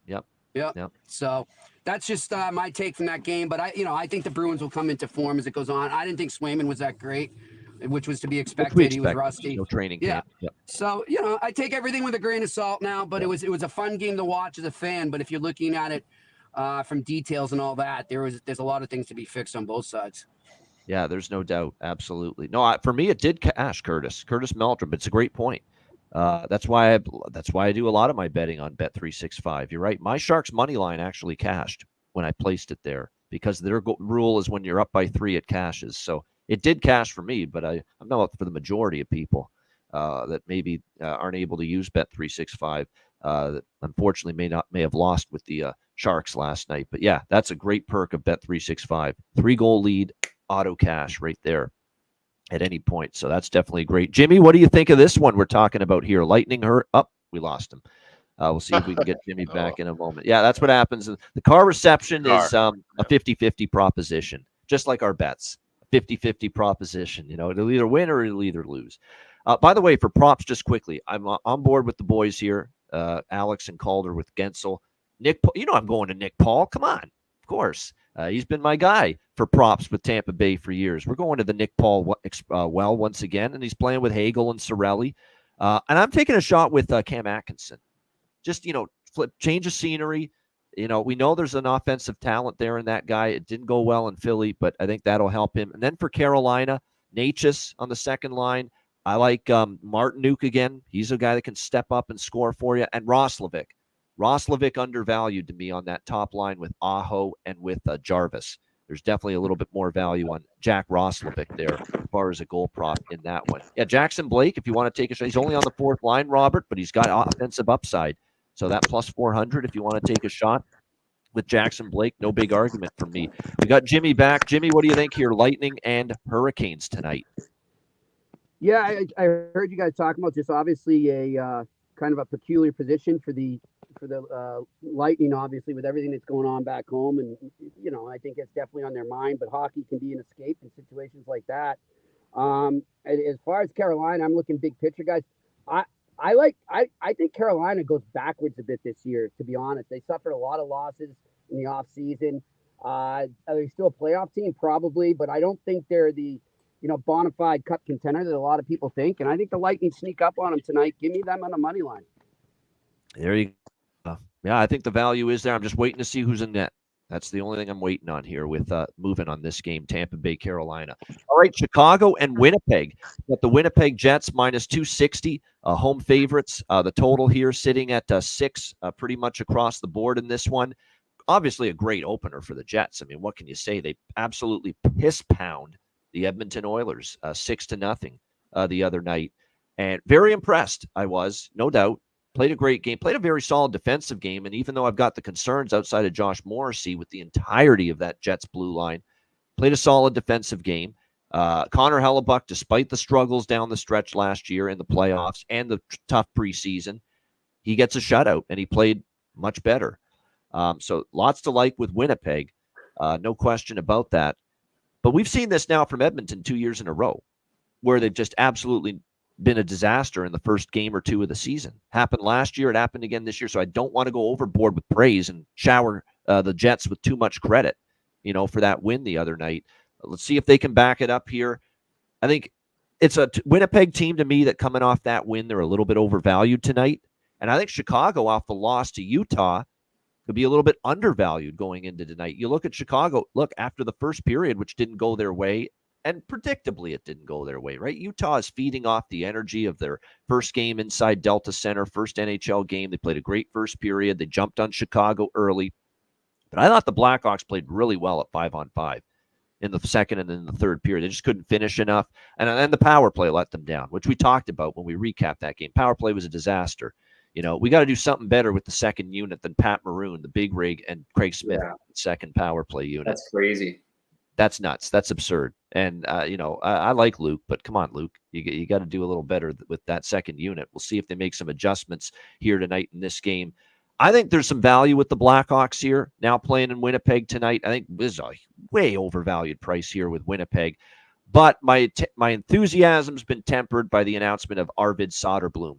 So that's just my take from that game. But I think the Bruins will come into form as it goes on. I didn't think Swayman was that great, which was to be expected. He was rusty. No training camp. Yep. So I take everything with a grain of salt now. But it was a fun game to watch as a fan. But if you're looking at it from details and all that, there's a lot of things to be fixed on both sides. Yeah, there's no doubt. Absolutely. No, for me, it did cash Curtis Meldrum. It's a great point. That's why I do a lot of my betting on Bet365. You're right. My Sharks money line actually cashed when I placed it there, because their rule is when you're up by 3, it cashes. So it did cash for me, but I'm not for the majority of people that maybe aren't able to use Bet365. That unfortunately may have lost with the Sharks last night. But yeah, that's a great perk of Bet365. 3-goal lead, auto cash right there at any point. So that's definitely great. Jimmy, what do you think of this one we're talking about here? Lightning hurt. We lost him. We'll see if we can get Jimmy back in a moment. Yeah, that's what happens. The car reception is a 50-50 proposition, just like our bets. 50-50 proposition. It'll either win or it'll either lose. By the way, for props, just quickly, I'm on board with the boys here, Alex and Calder with Gensel. Nick, I'm going to Nick Paul. Come on. Of course. He's been my guy for props with Tampa Bay for years. We're going to the Nick Paul well once again, and he's playing with Hagel and Cirelli. And I'm taking a shot with Cam Atkinson. Just, change of scenery. We know there's an offensive talent there in that guy. It didn't go well in Philly, but I think that'll help him. And then for Carolina, Natchez on the second line. I like Martinook again. He's a guy that can step up and score for you. And Roslovic. Roslovic undervalued to me on that top line with Aho and with Jarvis. There's definitely a little bit more value on Jack Roslovic there as far as a goal prop in that one. Yeah, Jackson Blake, if you want to take a shot, he's only on the 4th line, Robert, but he's got offensive upside. So that plus 400, if you want to take a shot with Jackson Blake, no big argument from me. We got Jimmy back. Jimmy, what do you think here? Lightning and Hurricanes tonight. Yeah, I heard you guys talking about just obviously a kind of a peculiar position for the Lightning, obviously, with everything that's going on back home. And, I think it's definitely on their mind, but hockey can be an escape in situations like that. As far as Carolina, I'm looking big picture, guys. I think Carolina goes backwards a bit this year, to be honest. They suffered a lot of losses in the offseason. Are they still a playoff team? Probably, but I don't think they're the bona fide cup contender that a lot of people think. And I think the Lightning sneak up on them tonight. Give me them on the money line. There you go. Yeah, I think the value is there. I'm just waiting to see who's in net. That's the only thing I'm waiting on here with moving on this game, Tampa Bay, Carolina. All right, Chicago and Winnipeg. Got the Winnipeg Jets minus 260, home favorites. The total here sitting at 6, pretty much across the board in this one. Obviously a great opener for the Jets. I mean, what can you say? They absolutely piss pound the Edmonton Oilers 6-0 the other night. And very impressed I was, no doubt. Played a great game, played a very solid defensive game. And even though I've got the concerns outside of Josh Morrissey with the entirety of that Jets blue line, played a solid defensive game. Connor Hellebuck, despite the struggles down the stretch last year in the playoffs and the tough preseason, he gets a shutout and he played much better. So lots to like with Winnipeg. No question about that. But we've seen this now from Edmonton 2 years in a row where they've just absolutely been a disaster in the first game or two of the season. Happened last year. It happened again this year. So I don't want to go overboard with praise and shower the Jets with too much credit, for that win the other night. Let's see if they can back it up here. I think it's a Winnipeg team to me that coming off that win, they're a little bit overvalued tonight. And I think Chicago off the loss to Utah could be a little bit undervalued going into tonight. You look at Chicago, after the first period, which didn't go their way, and predictably it didn't go their way, right? Utah is feeding off the energy of their first game inside Delta Center, first NHL game. They played a great first period. They jumped on Chicago early. But I thought the Blackhawks played really well at 5-on-5 in the second and in the third period. They just couldn't finish enough. And then the power play let them down, which we talked about when we recapped that game. Power play was a disaster. We got to do something better with the second unit than Pat Maroon, the big rig, and Craig Smith, second power play unit. That's crazy. That's nuts. That's absurd. And, I like Luke, but come on, Luke. You got to do a little better with that second unit. We'll see if they make some adjustments here tonight in this game. I think there's some value with the Blackhawks here, now playing in Winnipeg tonight. I think this is a way overvalued price here with Winnipeg. But my enthusiasm's been tempered by the announcement of Arvid Soderblom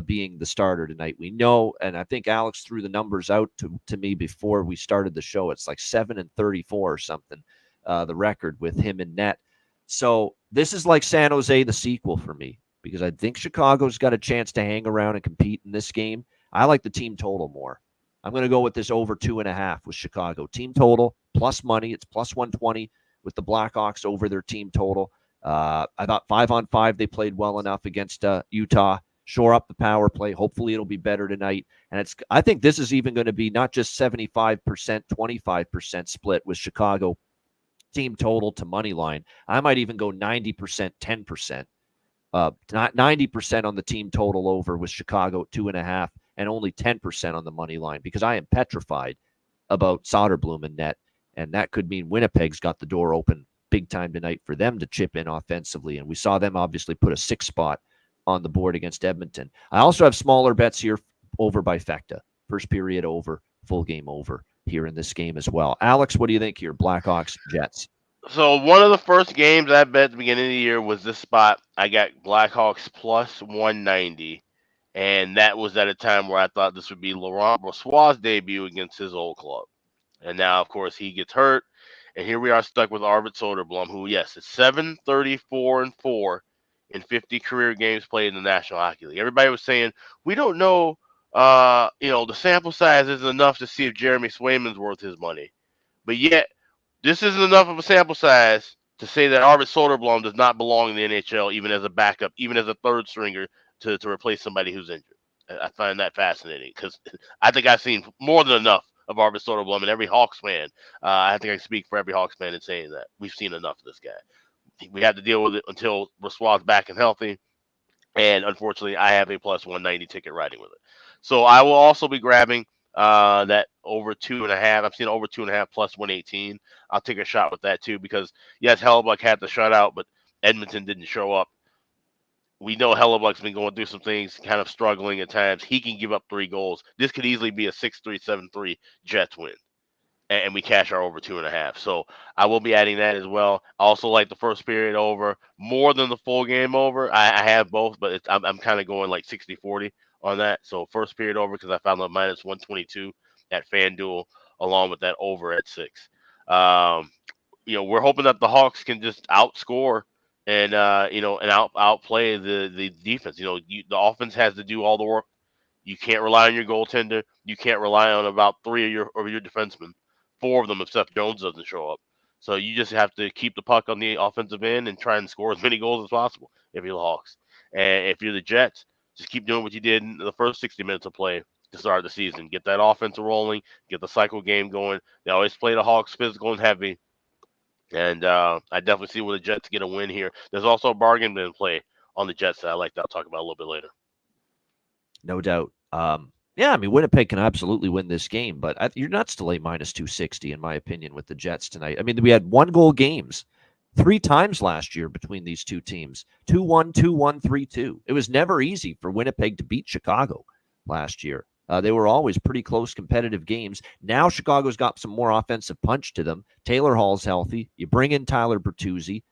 being the starter tonight. We know, and I think Alex threw the numbers out to me before we started the show. It's like 7-34 or something, the record with him in net. So this is like San Jose, the sequel for me, because I think Chicago's got a chance to hang around and compete in this game. I like the team total more. I'm going to go with this over 2.5 with Chicago. Team total plus money. It's plus 120 with the Blackhawks over their team total. I thought 5-on-5 they played well enough against Utah. Shore up the power play. Hopefully it'll be better tonight. And I think this is even going to be not just 75%, 25% split with Chicago team total to money line. I might even go 90%, 10%. Not 90% on the team total over with Chicago 2.5 and only 10% on the money line, because I am petrified about Soderblom in net. And that could mean Winnipeg's got the door open big time tonight for them to chip in offensively. And we saw them obviously put a 6 spot on the board against Edmonton. I also have smaller bets here over by Fecta. First period over, full game over here in this game as well. Alex, what do you think here? Blackhawks, Jets. So one of the first games I bet at the beginning of the year was this spot. I got Blackhawks plus 190. And that was at a time where I thought this would be Laurent Brossoit's debut against his old club. And now, of course, he gets hurt. And here we are stuck with Arvid Soderblom, who, yes, is 7-34-4 in 50 career games played in the National Hockey League. Everybody was saying, we don't know, the sample size isn't enough to see if Jeremy Swayman's worth his money. But yet, this isn't enough of a sample size to say that Arvid Soderblom does not belong in the NHL, even as a backup, even as a third stringer to replace somebody who's injured. I find that fascinating because I think I've seen more than enough of Arvid Soderblom, and every Hawks fan. I think I can speak for every Hawks fan in saying that. We've seen enough of this guy. We had to deal with it until Brossoit's back and healthy, and unfortunately, I have a plus 190 ticket riding with it. So I will also be grabbing that over 2.5. I've seen over 2.5 plus 118. I'll take a shot with that too because, yes, Hellebuck had the shutout, but Edmonton didn't show up. We know Hellebuck's been going through some things, kind of struggling at times. He can give up 3 goals. This could easily be a 6-3, 7-3 Jets win. And we cash our over 2.5. So I will be adding that as well. I also like the first period over more than the full game over. I have both, but I'm kind of going like 60-40 on that. So first period over because I found the minus 122 at FanDuel along with that over at 6. We're hoping that the Hawks can just outscore and outplay the defense. The offense has to do all the work. You can't rely on your goaltender. You can't rely on about three of your defensemen, four of them if Seth Jones doesn't show up. So you just have to keep the puck on the offensive end and try and score as many goals as possible if you're the Hawks. And if you're the Jets, just keep doing what you did in the first 60 minutes of play to start the season. Get that offense rolling, get the cycle game going. They always play the Hawks physical and heavy. And I definitely see where the Jets get a win here. There's also a bargain bin play on the Jets that I like that I'll talk about a little bit later. No doubt. Yeah, I mean, Winnipeg can absolutely win this game, but you're nuts to lay minus 260, in my opinion, with the Jets tonight. I mean, we had 1-goal games 3 times last year between these two teams, 2-1, 2-1, 3-2. It was never easy for Winnipeg to beat Chicago last year. They were always pretty close, competitive games. Now Chicago's got some more offensive punch to them. Taylor Hall's healthy. You bring in Tyler Bertuzzi,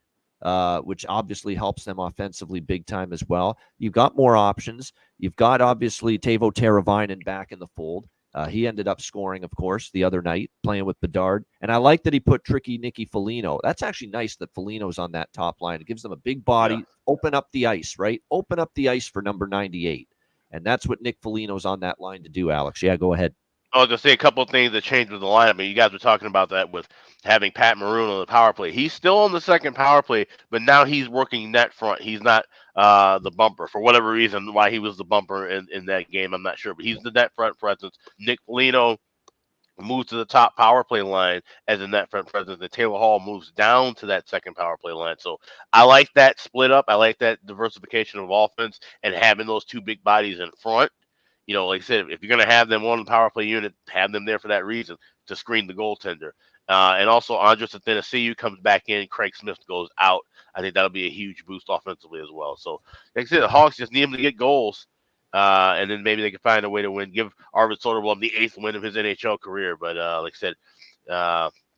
which obviously helps them offensively big time as well. You've got more options. You've got, obviously, Teuvo Teravainen back in the fold. He ended up scoring, of course, the other night, playing with Bedard. And I like that he put tricky Nicky Foligno. That's actually nice that Foligno's on that top line. It gives them a big body. Yeah. Open up the ice, right? Open up the ice for number 98. And that's what Nick Foligno's on that line to do, Alex. Yeah, go ahead. I was going to say a couple of things that changed with the lineup. I mean, you guys were talking about that with having Pat Maroon on the power play. He's still on the second power play, but now he's working net front. He's not the bumper. For whatever reason, why he was the bumper in that game, I'm not sure. But he's the net front presence. Nick Foligno moves to the top power play line as a net front presence, and Taylor Hall moves down to that second power play line. So I like that split up. I like that diversification of offense and having those two big bodies in front. Like I said, if you're going to have them on the power play unit, have them there for that reason, to screen the goaltender. And also, Andres Athanasiou comes back in. Craig Smith goes out. I think that'll be a huge boost offensively as well. So, like I said, the Hawks just need him to get goals, and then maybe they can find a way to win. Give Arvid Soderblom the 8th win of his NHL career. But like I said,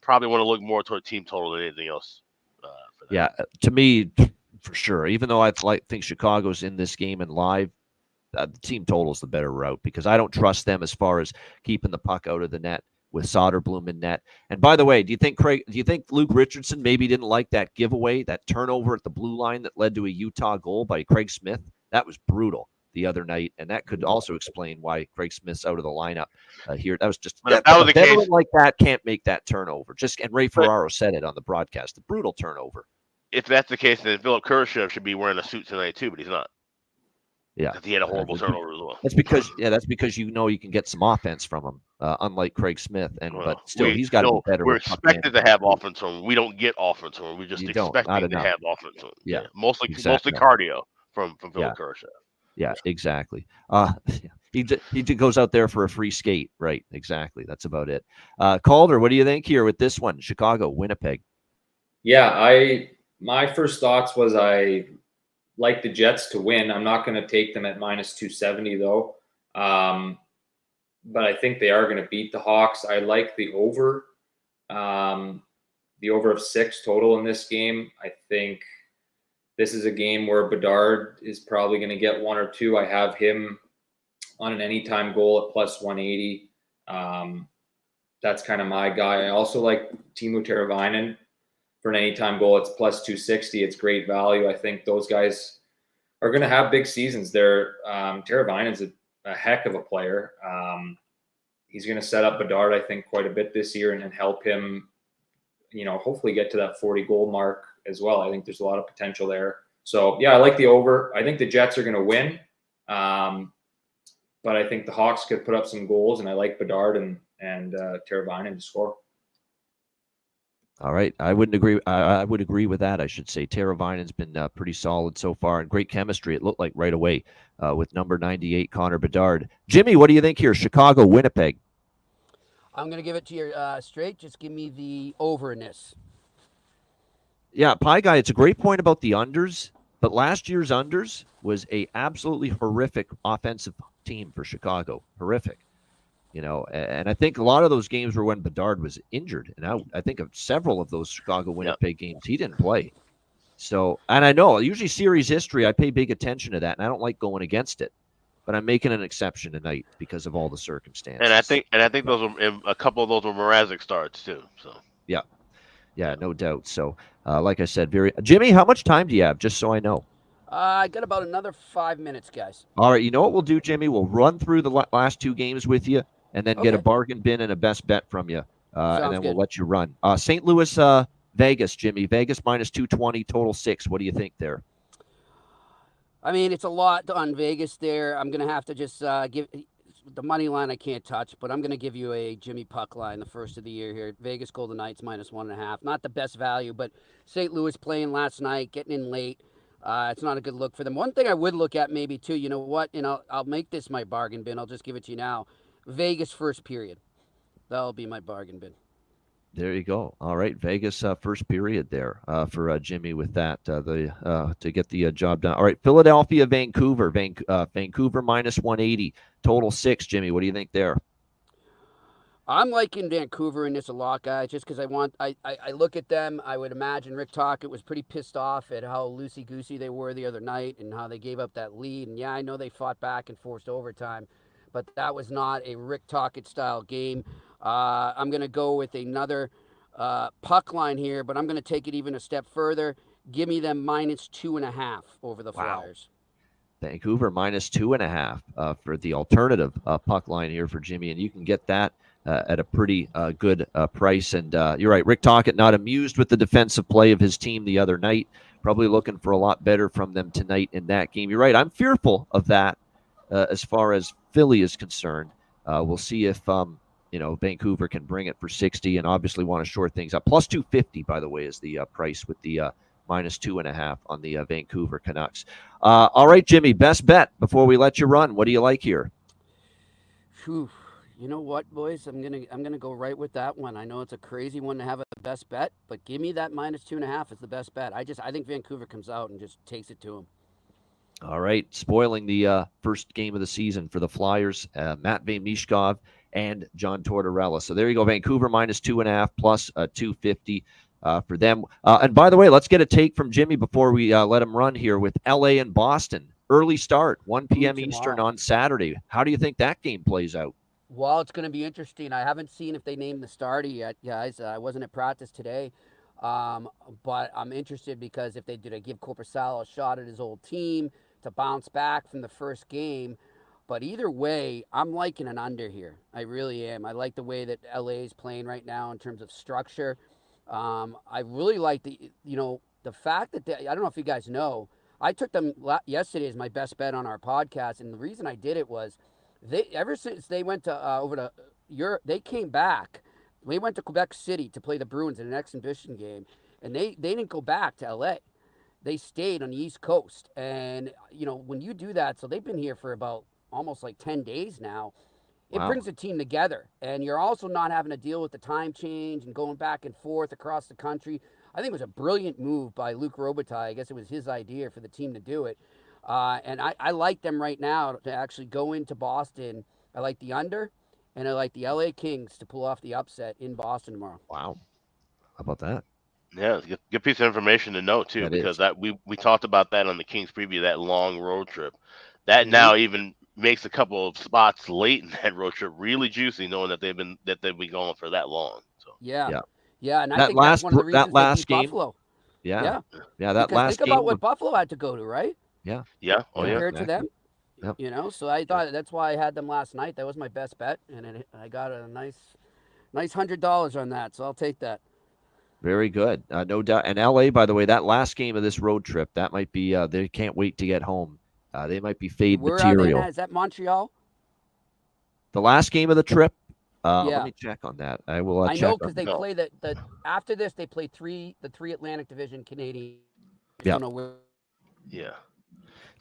probably want to look more toward team total than anything else. For that. Yeah, to me, for sure. Even though I think Chicago's in this game and live, the team total is the better route because I don't trust them as far as keeping the puck out of the net with Soderblom in net. And by the way, do you think Luke Richardson maybe didn't like that giveaway, that turnover at the blue line that led to a Utah goal by Craig Smith? That was brutal the other night, and that could also explain why Craig Smith's out of the lineup here. That was just that was the case. Like that can't make that turnover. And Ray Ferraro said it on the broadcast. The brutal turnover. If that's the case, then Philip Kurashev should be wearing a suit tonight too, but he's not. Yeah, he had a horrible turnover as well. That's because you can get some offense from him, unlike Craig Smith. But still, he's got to be better. We're expected to have offense from him. We don't get offense from him. We're just expecting to have offense from him. Yeah, mostly cardio from Philip Kurashev. Yeah, exactly. He goes out there for a free skate, right? Exactly. That's about it. Calder, what do you think here with this one? Chicago, Winnipeg. Yeah, my first thoughts was I like the Jets to win. I'm not going to take them at minus 270 though. But I think they are going to beat the Hawks. I like the over of 6 total in this game. I think this is a game where Bedard is probably going to get 1 or 2. I have him on an anytime goal at plus 180. That's kind of my guy. I also like Teuvo Teravainen for an anytime goal. It's plus 260. It's great value. I think those guys are going to have big seasons. Teravainen's a heck of a player. He's going to set up Bedard, I think, quite a bit this year and help him, hopefully get to that 40 goal mark as well. I think there's a lot of potential there. So, yeah, I like the over. I think the Jets are going to win. But I think the Hawks could put up some goals, and I like Bedard and Teravainen to score. All right. I wouldn't agree. I would agree with that. I should say Teravainen's been pretty solid so far and great chemistry. It looked like right away with number 98, Connor Bedard. Jimmy, what do you think here? Chicago, Winnipeg. I'm going to give it to you straight. Just give me the over in this. Yeah, Pie Guy, it's a great point about the unders, but last year's unders was a absolutely horrific offensive team for Chicago. Horrific. And I think a lot of those games were when Bedard was injured. And I think of several of those Chicago-Winnipeg games, he didn't play. So, and I know, usually series history, I pay big attention to that, and I don't like going against it. But I'm making an exception tonight because of all the circumstances. And I think those were a couple of those were Mrazek starts too. So yeah. Yeah, no doubt. So, like I said, Jimmy, how much time do you have? Just so I know. I got about another 5 minutes, guys. All right, you know what we'll do, Jimmy? We'll run through the last two games with you, and then get a Okay. bargain bin and a best bet from you, and Sounds then we'll good. let you run. St. Louis, Vegas, Jimmy. Vegas minus 220, total 6. What do you think there? I mean, it's a lot on Vegas there. I'm going to have to just give the money line I can't touch, but I'm going to give you a Jimmy Puck line the first of the year here. Vegas Golden Knights minus 1.5. Not the best value, but St. Louis playing last night, getting in late. It's not a good look for them. One thing I would look at maybe too, you know what? And I'll make this my bargain bin. I'll just give it to you now. Vegas first period. That'll be my bargain bin. There you go. All right, Vegas first period there for Jimmy with that to get the job done. All right, Philadelphia, Vancouver, Vancouver minus 180, total 6. Jimmy, what do you think there? I'm liking Vancouver in this a lot, guys, just because I look at them. I would imagine Rick Tocchet was pretty pissed off at how loosey-goosey they were the other night and how they gave up that lead. And yeah, I know they fought back and forced overtime, but that was not a Rick Tocchet style game. I'm going to go with another puck line here, but I'm going to take it even a step further. Give me them minus 2.5 over the Flyers. Vancouver minus 2.5 for the alternative puck line here for Jimmy, and you can get that at a pretty good price. And you're right, Rick Tocchet not amused with the defensive play of his team the other night. Probably looking for a lot better from them tonight in that game. You're right, I'm fearful of that as far as Philly is concerned. We'll see if Vancouver can bring it for 60, and obviously want to short things up. Plus 250, by the way, is the price with the minus 2.5 on the Vancouver Canucks. All right, Jimmy, best bet before we let you run. What do you like here? Whew. You know what, boys? I'm gonna go right with that one. I know it's a crazy one to have a best bet, but give me that minus 2.5 as the best bet. I think Vancouver comes out and just takes it to them. All right, spoiling the first game of the season for the Flyers, Matvei Mishkov and John Tortorella. So there you go, Vancouver minus 2.5 plus 250 for them. And by the way, let's get a take from Jimmy before we let him run here with LA and Boston. Early start, 1 p.m. Eastern on Saturday. How do you think that game plays out? Well, it's going to be interesting. I haven't seen if they named the starter yet, guys. I wasn't at practice today, but I'm interested because if they did give Korpisalo a shot at his old team to bounce back from the first game. But either way, I'm liking an under here. I really am. I like the way that LA is playing right now in terms of structure. I really like the fact that I don't know if you guys know, I took them yesterday as my best bet on our podcast, and the reason I did it was ever since they went to over to Europe, they came back. They went to Quebec City to play the Bruins in an exhibition game, and they didn't go back to LA. They stayed on the East Coast, and when you do that, so they've been here for about almost like 10 days now. It brings the team together, and you're also not having to deal with the time change and going back and forth across the country. I think it was a brilliant move by Luc Robitaille. I guess it was his idea for the team to do it. And I like them right now to actually go into Boston. I like the under, and I like the LA Kings to pull off the upset in Boston tomorrow. Wow. How about that? Yeah, it's a good piece of information to know, too, because we talked about that on the Kings preview, that long road trip. That now even makes a couple of spots late in that road trip really juicy, knowing that they've been going for that long. So yeah, and I that think that's one of the reasons that last they beat game, Buffalo. Yeah, that because last think game. about what Buffalo had to go to, right? Yeah. Compared to them. Yep. So I thought that's why I had them last night. That was my best bet, and I got a nice $100 on that. So I'll take that. Very good, no doubt. And LA, by the way, that last game of this road trip, that might be. They can't wait to get home. They might be fade material. Is that Montreal? The last game of the trip. Let me check on that. I will. I know because they play the after this they play the three Atlantic Division Canadian. Yeah. Yeah.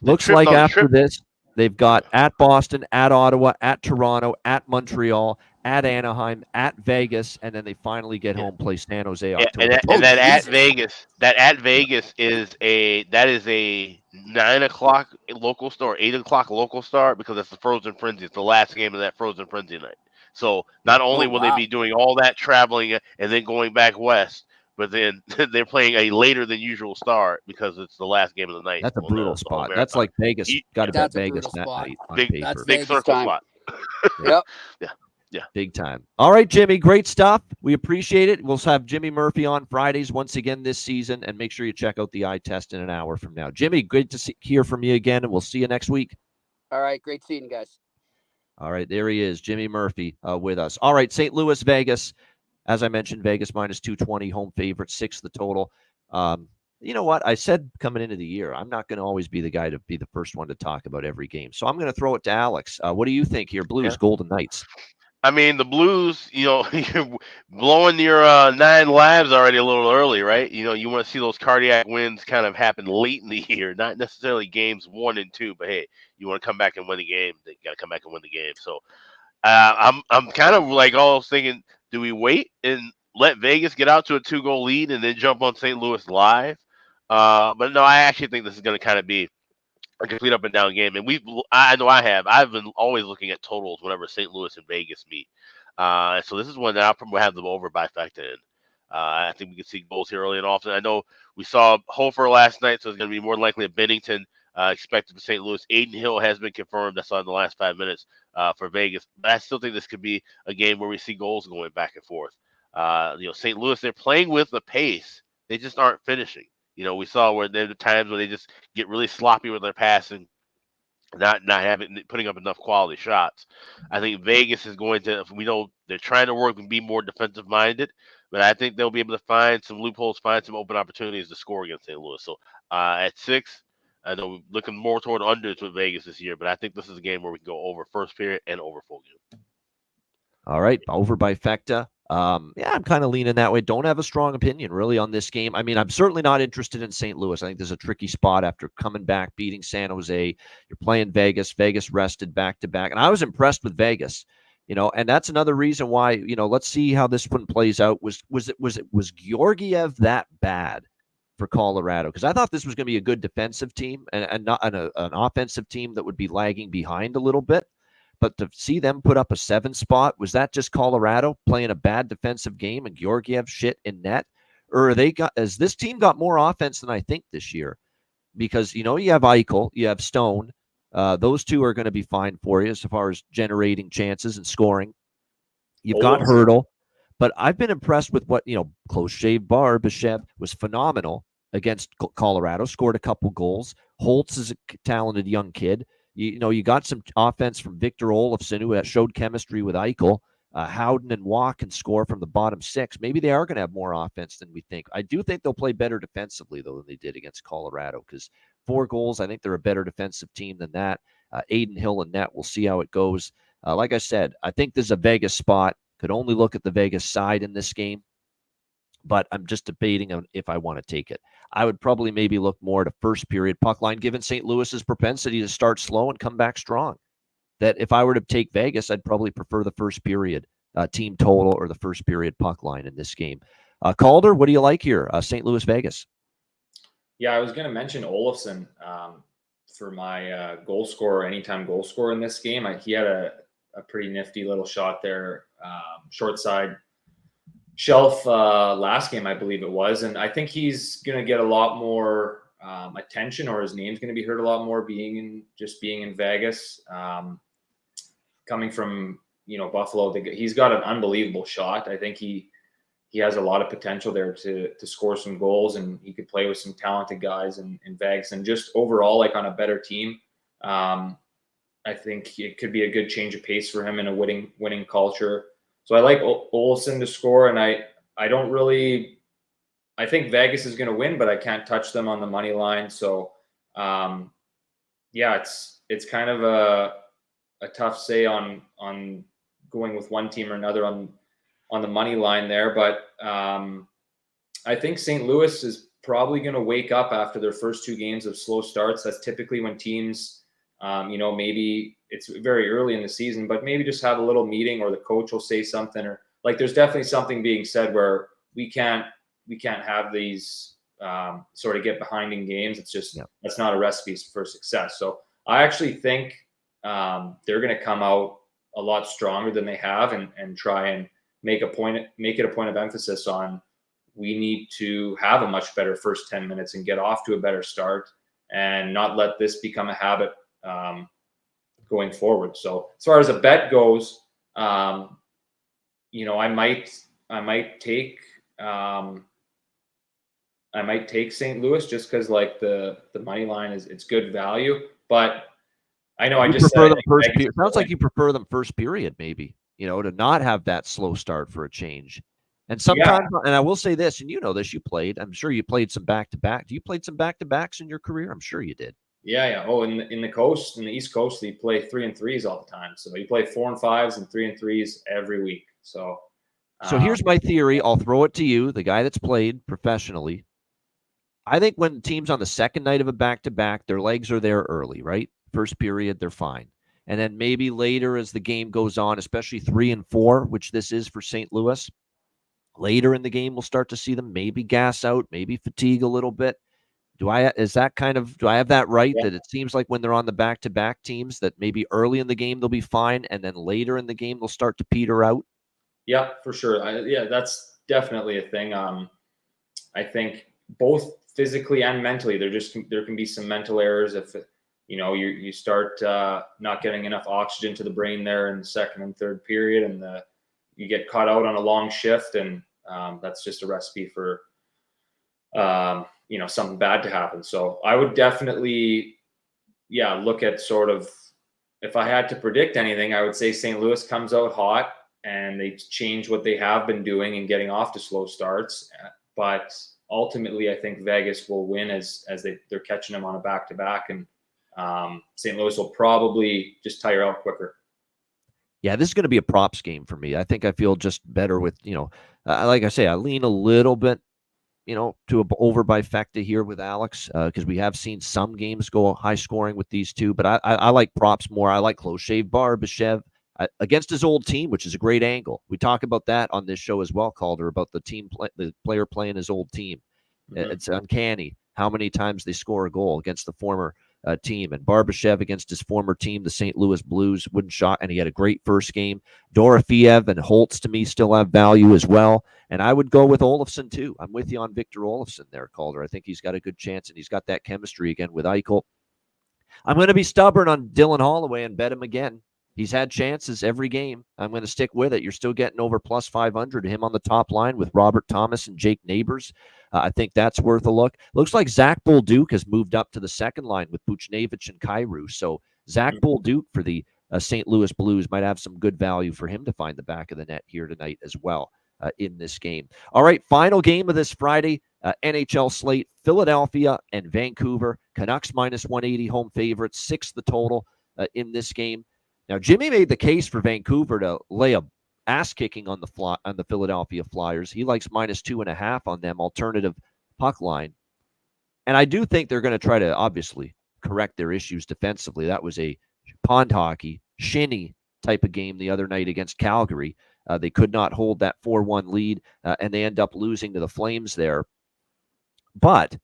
Looks like after this, they've got at Boston, at Ottawa, at Toronto, at Montreal, at Anaheim, at Vegas, and then they finally get home, play San Jose. October. And that at Vegas is a 9:00 local start, 8:00 local start, because it's the Frozen Frenzy. It's the last game of that Frozen Frenzy night. So not only will they be doing all that traveling and then going back west, but then they're playing a later than usual start because it's the last game of the night. That's a brutal spot. That's like Vegas. Got to bet Vegas that night on paper. Big circle spot. Yep. Yeah. Yeah. Big time. All right, Jimmy, great stuff. We appreciate it. We'll have Jimmy Murphy on Fridays once again this season, and make sure you check out the eye test in an hour from now. Jimmy, good to hear from you again, and we'll see you next week. All right. Great seeing you guys. All right, there he is, Jimmy Murphy with us. All right, St. Louis, Vegas. As I mentioned, Vegas minus 220, home favorite, 6 the total. You know what? I said coming into the year, I'm not going to always be the guy to be the first one to talk about every game. So I'm going to throw it to Alex. What do you think here? Blues, Golden Knights. I mean, the Blues, you're blowing your 9 lives already a little early, right? You want to see those cardiac wins kind of happen late in the year, not necessarily games 1 and 2, but hey, you want to come back and win the game, you got to come back and win the game. So I'm kind of like almost thinking, do we wait and let Vegas get out to a 2-goal lead and then jump on St. Louis live? But no, I actually think this is going to kind of be a complete up and down game. And I've been always looking at totals whenever St. Louis and Vegas meet. So this is one that I'll probably have them over by factor in. I think we can see goals here early and often. I know we saw Hofer last night, so it's going to be more likely a Bennington expected for St. Louis. Aiden Hill has been confirmed. I saw in the last 5 minutes for Vegas. But I still think this could be a game where we see goals going back and forth. St. Louis, they're playing with the pace. They just aren't finishing. We saw where there are times where they just get really sloppy with their passing, not putting up enough quality shots. I think Vegas is going to. We know they're trying to work and be more defensive minded, but I think they'll be able to find some loopholes, find some open opportunities to score against St. Louis. So at 6, I know we're looking more toward unders with Vegas this year, but I think this is a game where we can go over first period and over full game. All right, over by Fecta. Yeah, I'm kind of leaning that way. Don't have a strong opinion really on this game. I mean, I'm certainly not interested in St. Louis. I think there's a tricky spot after coming back, beating San Jose. You're playing Vegas. Vegas rested back to back. And I was impressed with Vegas, and that's another reason why, let's see how this one plays out. Was Georgiev that bad for Colorado? Because I thought this was going to be a good defensive team and not an offensive team that would be lagging behind a little bit. But to see them put up a 7 spot, was that just Colorado playing a bad defensive game and Georgiev shit in net? Or has this team got more offense than I think this year? Because, you have Eichel, you have Stone. Those two are going to be fine for you as far as generating chances and scoring. You've got Hurdle. But I've been impressed with what, close shave Barbashev was phenomenal against Colorado, scored a couple goals. Holtz is a talented young kid. You got some offense from Victor Olofsson, who showed chemistry with Eichel. Howden and Waugh can score from the bottom 6. Maybe they are going to have more offense than we think. I do think they'll play better defensively, though, than they did against Colorado, because 4 goals, I think they're a better defensive team than that. Aiden Hill and net, we'll see how it goes. Like I said, I think this is a Vegas spot. Could only look at the Vegas side in this game, but I'm just debating on if I want to take it. I would probably maybe look more at a first period puck line, given St. Louis's propensity to start slow and come back strong. That if I were to take Vegas, I'd probably prefer the first period team total or the first period puck line in this game. Calder, what do you like here? St. Louis, Vegas. Yeah, I was going to mention Olofsson for my goal scorer, anytime goal scorer in this game. He had a pretty nifty little shot there, short side shelf last game, I believe it was. And I think he's going to get a lot more attention, or his name's going to be heard a lot more being in Vegas. Coming from, Buffalo, he's got an unbelievable shot. I think he has a lot of potential there to score some goals, and he could play with some talented guys in Vegas, and just overall, like on a better team. I think it could be a good change of pace for him in a winning culture. So I like Olsen to score, and I don't really – I think Vegas is going to win, but I can't touch them on the money line. So, yeah, it's kind of a tough say on going with one team or another on the money line there. But I think St. Louis is probably going to wake up after their first 2 games of slow starts. That's typically when teams – maybe it's very early in the season, but maybe just have a little meeting, or the coach will say something, or like there's definitely something being said where we can't have these sort of get behind in games. It's just that's not a recipe for success. So I actually think they're going to come out a lot stronger than they have, and try and make it a point of emphasis on we need to have a much better first 10 minutes and get off to a better start, and not let this become a habit going forward. So as far as a bet goes, you know, I might take St. Louis just because like the money line it's good value, but I know I You just prefer said them first Vegas period. Sounds like you prefer them first period, maybe, to not have that slow start for a change. And sometimes, and I will say this, and you know this, you played. I'm sure you played some back-to-back. You played some back-to-backs in your career? I'm sure you did. Yeah. Oh, in the East Coast, you play 3 and 3s all the time. So you play 4 and 5s and 3 and 3s every week. So here's my theory. I'll throw it to you, the guy that's played professionally. I think when teams on the second night of a back-to-back, their legs are there early, right? First period, they're fine. And then maybe later as the game goes on, especially 3 and 4, which this is for St. Louis, later in the game, we'll start to see them maybe gas out, maybe fatigue a little bit. Do I have that right? Yeah. That it seems like when they're on the back-to-back teams that maybe early in the game they'll be fine, and then later in the game they'll start to peter out? Yeah, for sure. That's definitely a thing. I think both physically and mentally, there can be some mental errors if you start not getting enough oxygen to the brain there in the second and third period, and you get caught out on a long shift, and that's just a recipe for something bad to happen. So I would definitely, look at sort of, if I had to predict anything, I would say St. Louis comes out hot and they change what they have been doing and getting off to slow starts. But ultimately, I think Vegas will win as they're catching them on a back-to-back, and St. Louis will probably just tire out quicker. Yeah, this is going to be a props game for me. I think I feel just better with, like I say, I lean a little bit, to over bifecta here with Alex because we have seen some games go high scoring with these two. But I like props more. I like close shave Barbashev against his old team, which is a great angle. We talk about that on this show as well, Calder, about the player playing his old team. Mm-hmm. It's uncanny how many times they score a goal against the former team. And Barbashev against his former team, the St. Louis Blues, wouldn't shot, and he had a great first game. Dorofeev and Holtz, to me, still have value as well. And I would go with Olofsson, too. I'm with you on Victor Olofsson there, Calder. I think he's got a good chance, and he's got that chemistry again with Eichel. I'm going to be stubborn on Dylan Holloway and bet him again. He's had chances every game. I'm going to stick with it. You're still getting over plus 500 to him on the top line with Robert Thomas and Jake Neighbors. I think that's worth a look. Looks like Zach Bolduc has moved up to the second line with Buchnevich and Kyrou. So Zach Bolduc for the St. Louis Blues might have some good value for him to find the back of the net here tonight as well in this game. All right, final game of this Friday, NHL slate, Philadelphia and Vancouver. Canucks minus 180 home favorites, 6 the total in this game. Now, Jimmy made the case for Vancouver to lay a ass kicking on the Philadelphia Flyers. He likes minus 2.5 on them, alternative puck line. And I do think they're going to try to obviously correct their issues defensively. That was a pond hockey, shinny type of game the other night against Calgary. They could not hold that 4-1 lead, and they end up losing to the Flames there. But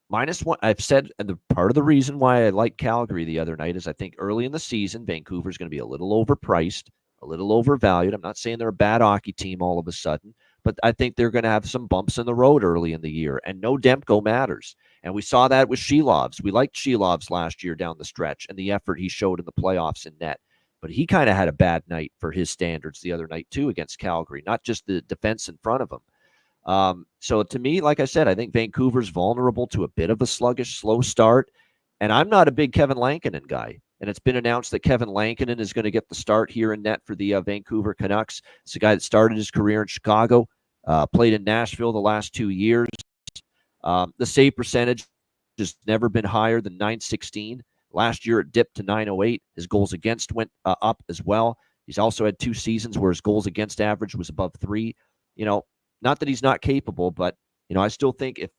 minus 1, I've said, and the part of the reason why I like Calgary the other night is I think early in the season, Vancouver's going to be a little overpriced, a little overvalued. I'm not saying they're a bad hockey team all of a sudden, but I think they're going to have some bumps in the road early in the year, and no Demko matters. And we saw that with Shelovs. We liked Shelovs last year down the stretch and the effort he showed in the playoffs in net. But he kind of had a bad night for his standards the other night, too, against Calgary, not just the defense in front of him. So to me, like I said, I think Vancouver's vulnerable to a bit of a sluggish, slow start. And I'm not a big Kevin Lankinen guy. And it's been announced that Kevin Lankinen is going to get the start here in net for the Vancouver Canucks. It's a guy that started his career in Chicago, played in Nashville the last 2 years. The save percentage has never been higher than .916. Last year it dipped to .908. His goals against went up as well. He's also had 2 seasons where his goals against average was above 3. Not that he's not capable, but, I still think if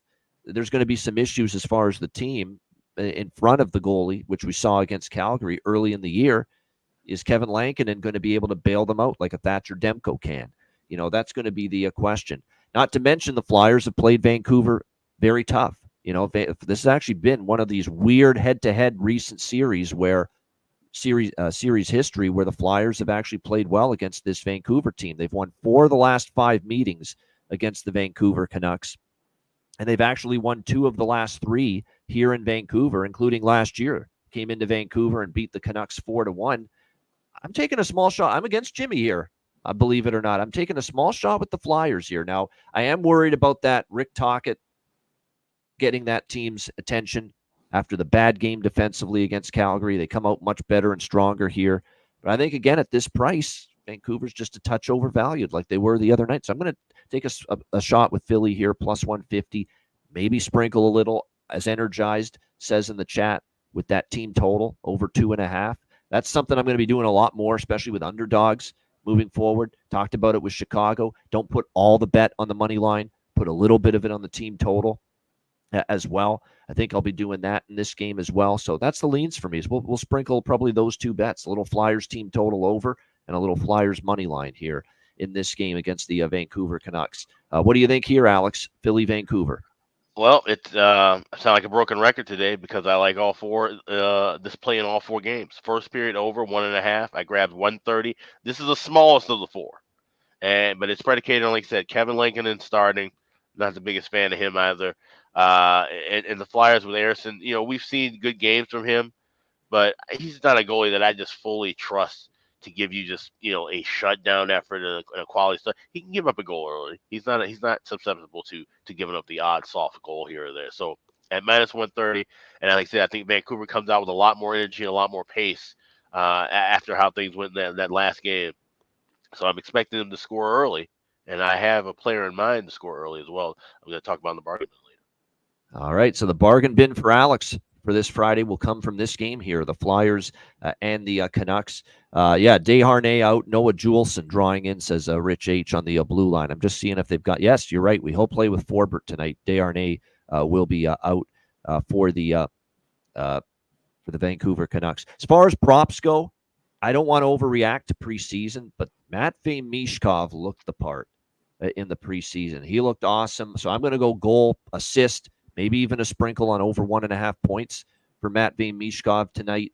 there's going to be some issues as far as the team in front of the goalie, which we saw against Calgary early in the year, is Kevin Lankinen going to be able to bail them out like a Thatcher Demko can? That's going to be the question. Not to mention the Flyers have played Vancouver very tough. This has actually been one of these weird head-to-head recent series history where the Flyers have actually played well against this Vancouver team. They've won 4 of the last 5 meetings against the Vancouver Canucks, and they've actually won 2 of the last 3 here in Vancouver, including last year. Came into Vancouver and beat the Canucks 4-1. I'm taking a small shot. I'm against Jimmy here. believe it or not. I'm taking a small shot with the Flyers here. Now, I am worried about that Rick Tocchet getting that team's attention after the bad game defensively against Calgary. They come out much better and stronger here. But I think, again, at this price, Vancouver's just a touch overvalued like they were the other night. So I'm going to take a shot with Philly here, plus 150, maybe sprinkle a little, as Energized says in the chat, with that team total over 2.5. That's something I'm going to be doing a lot more, especially with underdogs moving forward. Talked about it with Chicago. Don't put all the bet on the money line. Put a little bit of it on the team total as well. I think I'll be doing that in this game as well. So that's the leans for me. So we'll sprinkle probably those two bets, a little Flyers team total over and a little Flyers money line here in this game against the Vancouver Canucks. What do you think here, Alex? Philly, Vancouver. Well, I sound like a broken record today because I like all four. This play in all four games. First period over 1.5. I grabbed 130. This is the smallest of the four, but it's predicated on, like I said, Kevin Lankinen starting. Not the biggest fan of him either. And the Flyers with Harrison, we've seen good games from him, but he's not a goalie that I just fully trust to give you just a shutdown effort and a quality stuff. He can give up a goal early. He's not susceptible to giving up the odd soft goal here or there. So at minus 130, and like I said, I think Vancouver comes out with a lot more energy and a lot more pace after how things went in that last game. So I'm expecting them to score early, and I have a player in mind to score early as well. I'm going to talk about in the bargain bin later. All right, so the bargain bin for Alex for this Friday will come from this game here, the Flyers and the Canucks. Desharnais out, Noah Juleson drawing in, says Rich H on the blue line. I'm just seeing if they've got, yes, you're right, we hope play with Forbert tonight. Desharnais will be out for the Vancouver Canucks. As far as props go, I don't want to overreact to preseason, but Matvei Mishkov looked the part in the preseason. He looked awesome, so I'm going to go goal, assist, maybe even a sprinkle on over 1.5 points for Matvei Mishkov tonight.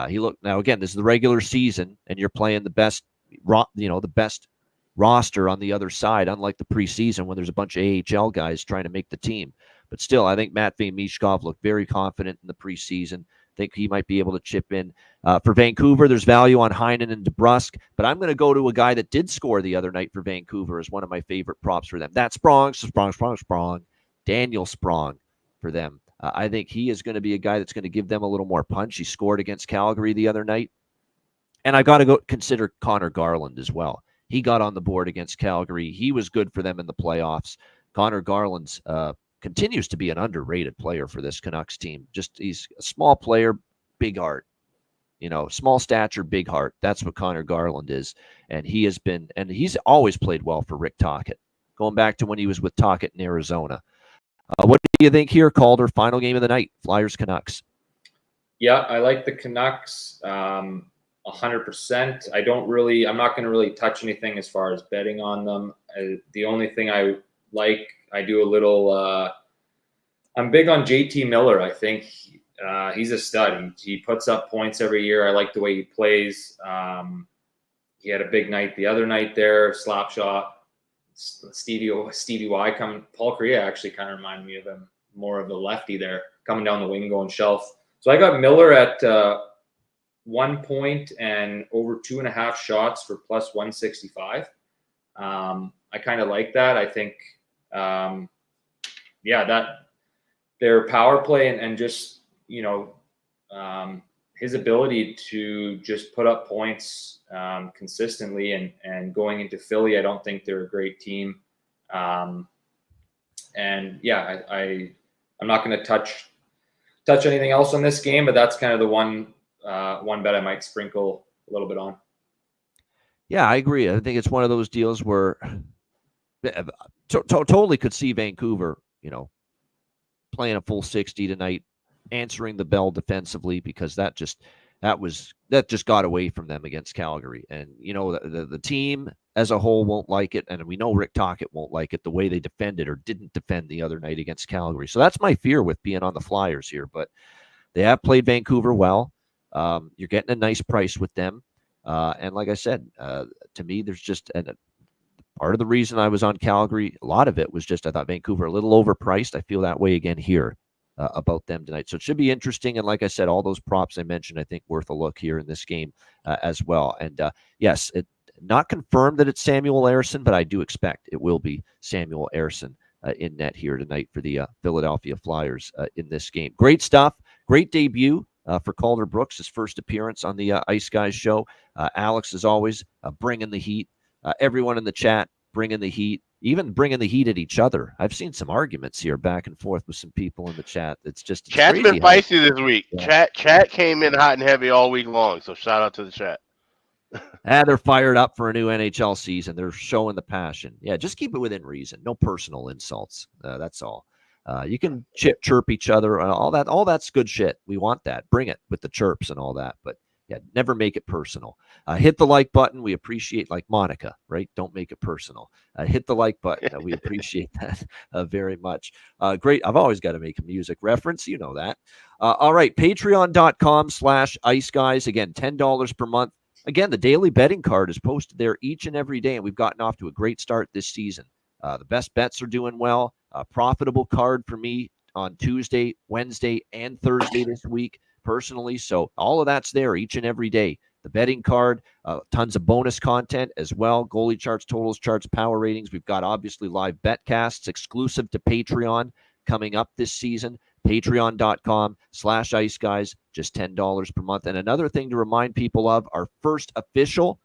He looked, now again, this is the regular season, and you're playing the best, the best roster on the other side, unlike the preseason when there's a bunch of AHL guys trying to make the team. But still, I think Matvei Mishkov looked very confident in the preseason. Think he might be able to chip in. For Vancouver, there's value on Heinen and DeBrusk, but I'm going to go to a guy that did score the other night for Vancouver as one of my favorite props for them. That's Sprong. Daniel Sprong for them. I think he is going to be a guy that's going to give them a little more punch. He scored against Calgary the other night. And I got to go consider Connor Garland as well. He got on the board against Calgary. He was good for them in the playoffs. Connor Garland's continues to be an underrated player for this Canucks team. Just he's a small player, big heart. Small stature, big heart. That's what Connor Garland is. And he has been, and he's always played well for Rick Tocchet, going back to when he was with Tocchet in Arizona. What do you think here, Calder? Final game of the night, Flyers Canucks. Yeah, I like the Canucks 100%. I'm not going to really touch anything as far as betting on them. The only thing I do a little, I'm big on JT Miller. I think he's a stud. He puts up points every year. I like the way he plays. He had a big night the other night there, slap shot. Stevie Y coming. Paul Kariya actually kind of reminded me of him, more of the lefty there, coming down the wing, going shelf. So I got Miller at 1 point and over 2.5 shots for plus 165. I kind of like that. I think, that their power play and just, his ability to just put up points consistently and going into Philly, I don't think they're a great team. I'm not going to touch anything else on this game, but that's kind of the one bet I might sprinkle a little bit on. Yeah, I agree. I think it's one of those deals where totally could see Vancouver, playing a full 60 tonight, answering the bell defensively, because that just got away from them against Calgary. And the team as a whole won't like it, and we know Rick Tocchet won't like it, the way they defended or didn't defend the other night against Calgary. So that's my fear with being on the Flyers here. But they have played Vancouver well. You're getting a nice price with them, and like I said, to me, there's just part of the reason I was on Calgary. A lot of it was just I thought Vancouver a little overpriced. I feel that way again here about them tonight. So it should be interesting. And like I said, all those props I mentioned, I think worth a look here in this game as well. And yes, Not confirmed that it's Samuel Ersson, but I do expect it will be Samuel Ersson in net here tonight for the Philadelphia Flyers in this game. Great stuff. Great debut for Calder Brooks, his first appearance on the Ice Guys show. Alex, as always, bringing the heat. Everyone in the chat bringing the heat, even bringing the heat at each other. I've seen some arguments here back and forth with some people in the chat. It's Chat's crazy been feisty this week. Yeah. Chat came in hot and heavy all week long, so shout out to the chat. They're fired up for a new NHL season. They're showing the passion. Yeah, just keep it within reason. No personal insults. That's all. You can chirp each other. All that's good shit. We want that. Bring it with the chirps and all that. But yeah, never make it personal. Hit the like button. We appreciate, like Monica, right? Don't make it personal. Hit the like button. We appreciate that very much. Great. I've always got to make a music reference. You know that. All right. Patreon.com/Ice Guys. Again, $10 per month. Again, the daily betting card is posted there each and every day, and we've gotten off to a great start this season. The best bets are doing well. Profitable card for me on Tuesday, Wednesday, and Thursday this week personally. So all of that's there each and every day. The betting card, tons of bonus content as well. Goalie charts, totals charts, power ratings. We've got obviously live bet casts exclusive to Patreon coming up this season. Patreon.com/Ice Guys, just $10 per month. And another thing to remind people of, our first official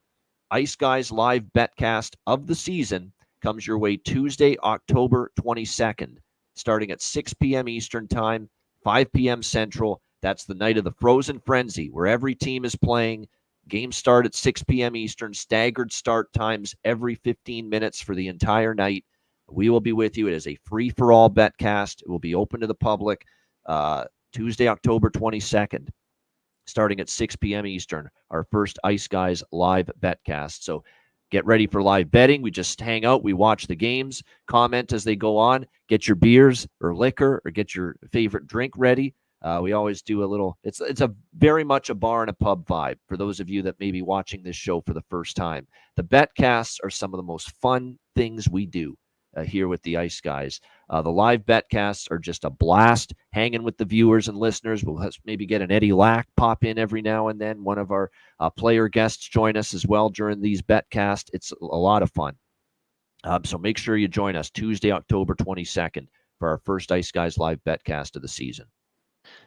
Ice Guys live betcast of the season comes your way Tuesday, October 22nd, starting at 6 p.m. Eastern Time, 5 p.m. Central. That's the night of the Frozen Frenzy, where every team is playing. Games start at 6 p.m. Eastern, staggered start times every 15 minutes for the entire night. We will be with you. It is a free-for-all betcast. It will be open to the public Tuesday, October 22nd, starting at 6 p.m. Eastern, our first Ice Guys live betcast. So get ready for live betting. We just hang out. We watch the games, comment as they go on, get your beers or liquor or get your favorite drink ready. We always do a little, it's a very much a bar and a pub vibe for those of you that may be watching this show for the first time. The betcasts are some of the most fun things we do here with the Ice Guys. The live betcasts are just a blast, hanging with the viewers and listeners. We'll maybe get an Eddie Lack pop in every now and then. One of our player guests join us as well during these betcasts. It's a lot of fun. So make sure you join us Tuesday, October 22nd for our first Ice Guys live betcast of the season.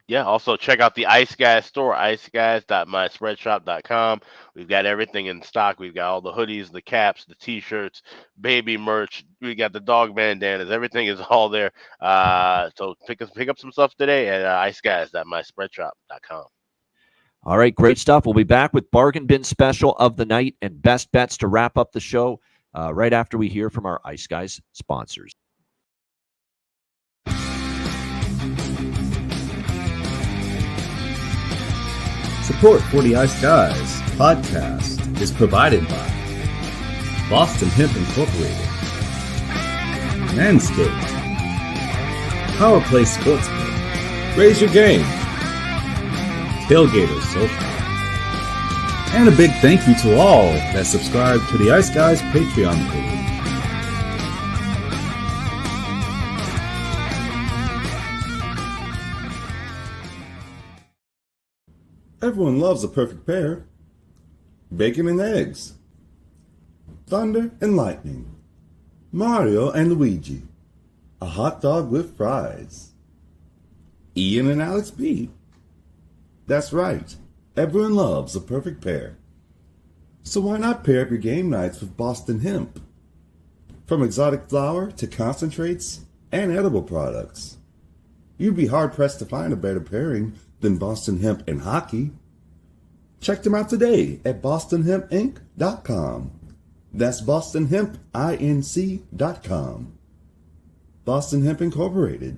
Yeah, also check out the Ice Guys store, iceguys.myspreadshop.com. We've got everything in stock. We've got all the hoodies, the caps, the T-shirts, baby merch. We got the dog bandanas. Everything is all there. So pick up some stuff today at iceguys.myspreadshop.com. All right, great stuff. We'll be back with Bargain Bin Special of the night and best bets to wrap up the show right after we hear from our Ice Guys sponsors. Support for the Ice Guys podcast is provided by Boston Hemp Incorporated, Manscaped, Power Play Sportsbook, Raise Your Game, Tailgaters Sofa, and a big thank you to all that subscribe to the Ice Guys Patreon page. Everyone loves a perfect pair. Bacon and eggs. Thunder and lightning. Mario and Luigi. A hot dog with fries. Ian and Alex B. That's right. Everyone loves a perfect pair. So why not pair up your game nights with Boston Hemp? From exotic flower to concentrates and edible products. You'd be hard-pressed to find a better pairing than Boston Hemp and hockey. Check them out today at bostonhempinc.com. That's bostonhempinc.com. Boston Hemp Incorporated,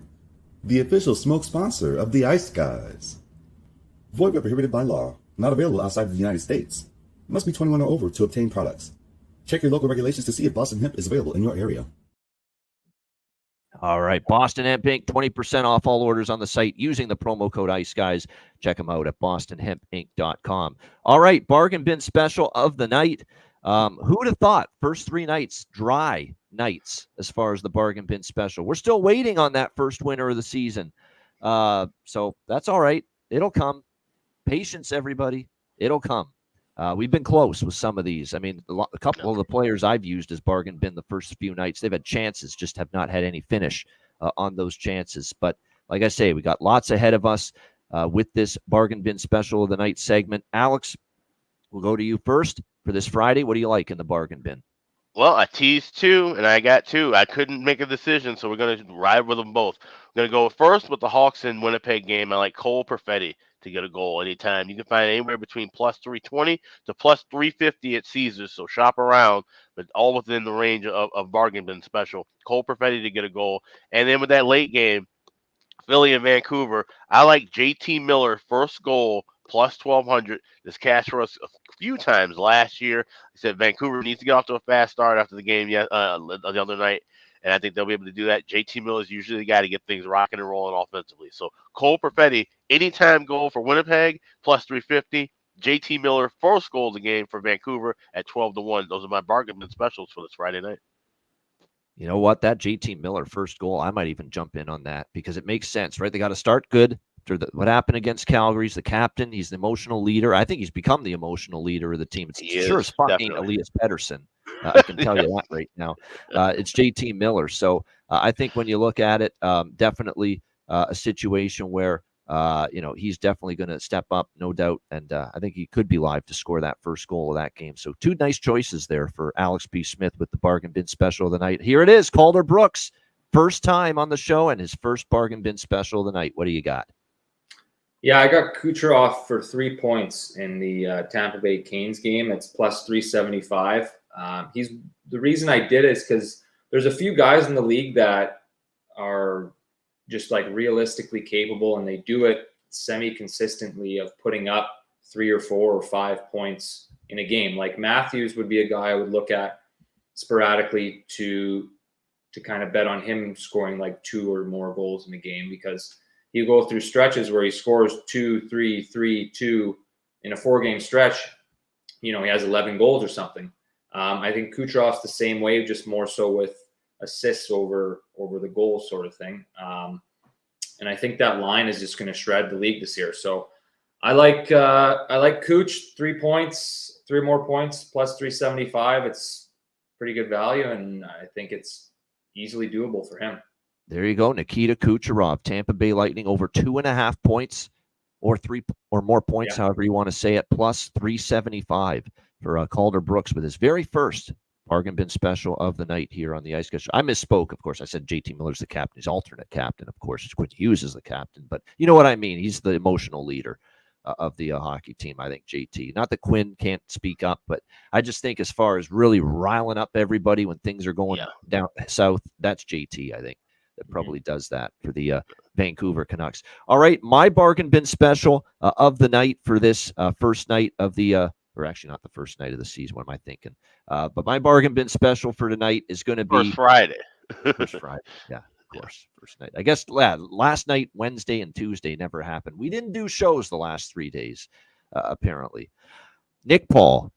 the official smoke sponsor of the Ice Guys. Void where prohibited by law. Not available outside of the United States. Must be 21 or over to obtain products. Check your local regulations to see if Boston Hemp is available in your area. All right, Boston Hemp Inc., 20% off all orders on the site using the promo code Ice Guys. Check them out at bostonhempinc.com. All right, bargain bin special of the night. Who would have thought first three nights, dry nights as far as the bargain bin special. We're still waiting on that first winner of the season. So that's all right. It'll come. Patience, everybody. It'll come. We've been close with some of these. I mean, a couple of the players I've used as bargain bin the first few nights, they've had chances, just have not had any finish on those chances. But like I say, we got lots ahead of us with this bargain bin special of the night segment. Alex, we'll go to you first for this Friday. What do you like in the bargain bin? Well, I teased 2, and I got 2. I couldn't make a decision, so we're going to ride with them both. We're going to go first with the Hawks and Winnipeg game. I like Cole Perfetti to get a goal anytime. You can find anywhere between plus 320 to plus 350 at Caesars, so shop around, but all within the range of bargain bin special. Cole Perfetti to get a goal. And then with that late game, Philly and Vancouver, I like JT Miller first goal plus 1,200. This cashed for us a few times last year. I said Vancouver needs to get off to a fast start after the game the other night, and I think they'll be able to do that. JT Miller is usually the guy to get things rocking and rolling offensively. So Cole Perfetti, anytime goal for Winnipeg plus 350. JT Miller first goal of the game for Vancouver at 12-1. Those are my bargain bin specials for this Friday night. You know what? That JT Miller first goal, I might even jump in on that because it makes sense, right? They got to start good. After what happened against Calgary, he's the captain. He's the emotional leader. I think he's become the emotional leader of the team. It's sure as fuck ain't Elias Pettersson. I can tell you that right now. It's JT Miller. So I think when you look at it, definitely a situation where he's definitely going to step up, no doubt. And I think he could be live to score that first goal of that game. So 2 nice choices there for Alex B. Smith with the bargain bin special of the night. Here it is, Calder Brooks. First time on the show and his first bargain bin special of the night. What do you got? Yeah, I got Kucherov for 3 points in the Tampa Bay Canes game. It's plus 375. The reason I did it is because there's a few guys in the league that are just like realistically capable, and they do it semi-consistently of putting up 3 or 4 or 5 points in a game. Like Matthews would be a guy I would look at sporadically to kind of bet on him scoring like 2 or more goals in a game, because you go through stretches where he scores 2, 3, 3, 2 in a 4-game stretch. He has 11 goals or something. I think Kucherov's the same way, just more so with assists over the goal sort of thing. And I think that line is just going to shred the league this year. So I like Kuch, 3 points, 3 more points, plus 375. It's pretty good value, and I think it's easily doable for him. There you go, Nikita Kucherov, Tampa Bay Lightning over 2.5 points, or 3 or more points, however you want to say it, plus 375 for Calder Brooks with his very first bargain bin special of the night here on the Ice Guys. I misspoke, of course. I said JT Miller's the captain. He's alternate captain, of course. Quinn Hughes is the captain, but you know what I mean. He's the emotional leader of the hockey team, I think, JT. Not that Quinn can't speak up, but I just think as far as really riling up everybody when things are going down south, that's JT, I think. That probably does that for the Vancouver Canucks. All right, my bargain bin special of the night for this first night of the, or actually not the first night of the season. What am I thinking? But my bargain bin special for tonight is going to be First Friday. First Friday, yeah, of course, first night. I guess last night, Wednesday and Tuesday never happened. We didn't do shows the last 3 days, apparently. Nick Paul,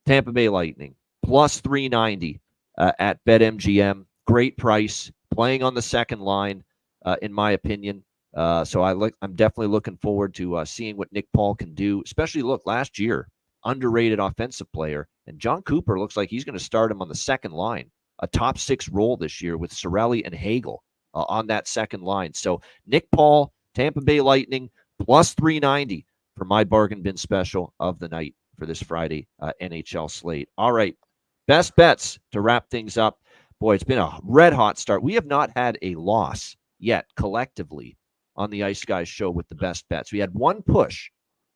Tampa Bay Lightning, plus 390 at BetMGM. Great price. Playing on the second line, in my opinion. So I'm definitely looking forward to seeing what Nick Paul can do, especially last year, underrated offensive player. And John Cooper looks like he's going to start him on the second line, a top 6 role this year with Cirelli and Hagel on that second line. So Nick Paul, Tampa Bay Lightning, plus 390 for my bargain bin special of the night for this Friday NHL slate. All right, best bets to wrap things up. Boy, it's been a red-hot start. We have not had a loss yet collectively on the Ice Guys show with the best bets. We had one push,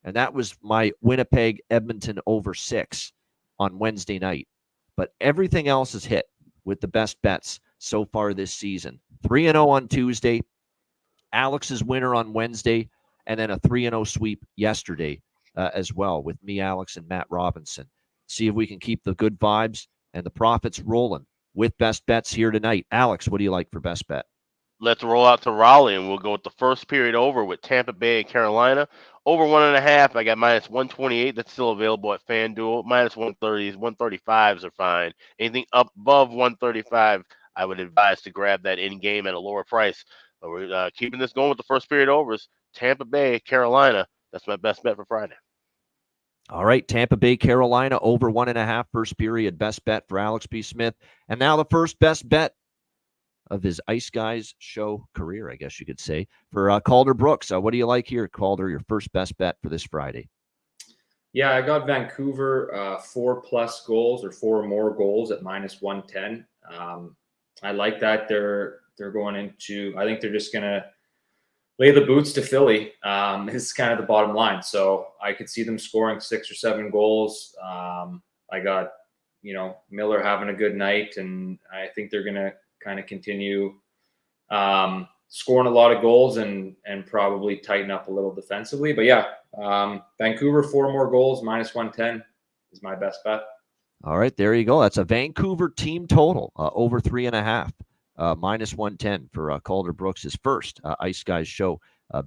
and that was my Winnipeg-Edmonton over 6 on Wednesday night. But everything else is hit with the best bets so far this season. 3-0 on Tuesday, Alex's winner on Wednesday, and then a 3-0 sweep yesterday as well with me, Alex, and Matt Robinson. See if we can keep the good vibes and the profits rolling with best bets here tonight. Alex, what do you like for best bet? Let's roll out to Raleigh, and we'll go with the first period over with Tampa Bay and Carolina. Over 1.5, I got minus 128. That's still available at FanDuel. Minus 130s, 135s are fine. Anything up above 135, I would advise to grab that in game at a lower price. But we're keeping this going with the first period overs. Tampa Bay, Carolina. That's my best bet for Friday. All right, Tampa Bay, Carolina, over 1.5 first period. Best bet for Alex B. Smith. And now the first best bet of his Ice Guys show career, I guess you could say, for Calder Brooks. What do you like here, Calder, your first best bet for this Friday? Yeah, I got Vancouver 4+ goals or 4 or more goals at -110. I like that. They're going into, I think they're just going to lay the boots to Philly is kind of the bottom line. So I could see them scoring 6 or 7 goals. I got, Miller having a good night, and I think they're going to kind of continue scoring a lot of goals and probably tighten up a little defensively. But yeah, Vancouver 4 more goals, -110 is my best bet. All right, there you go. That's a Vancouver team total, over 3.5, -110 for Calder Brooks, his first Ice Guys show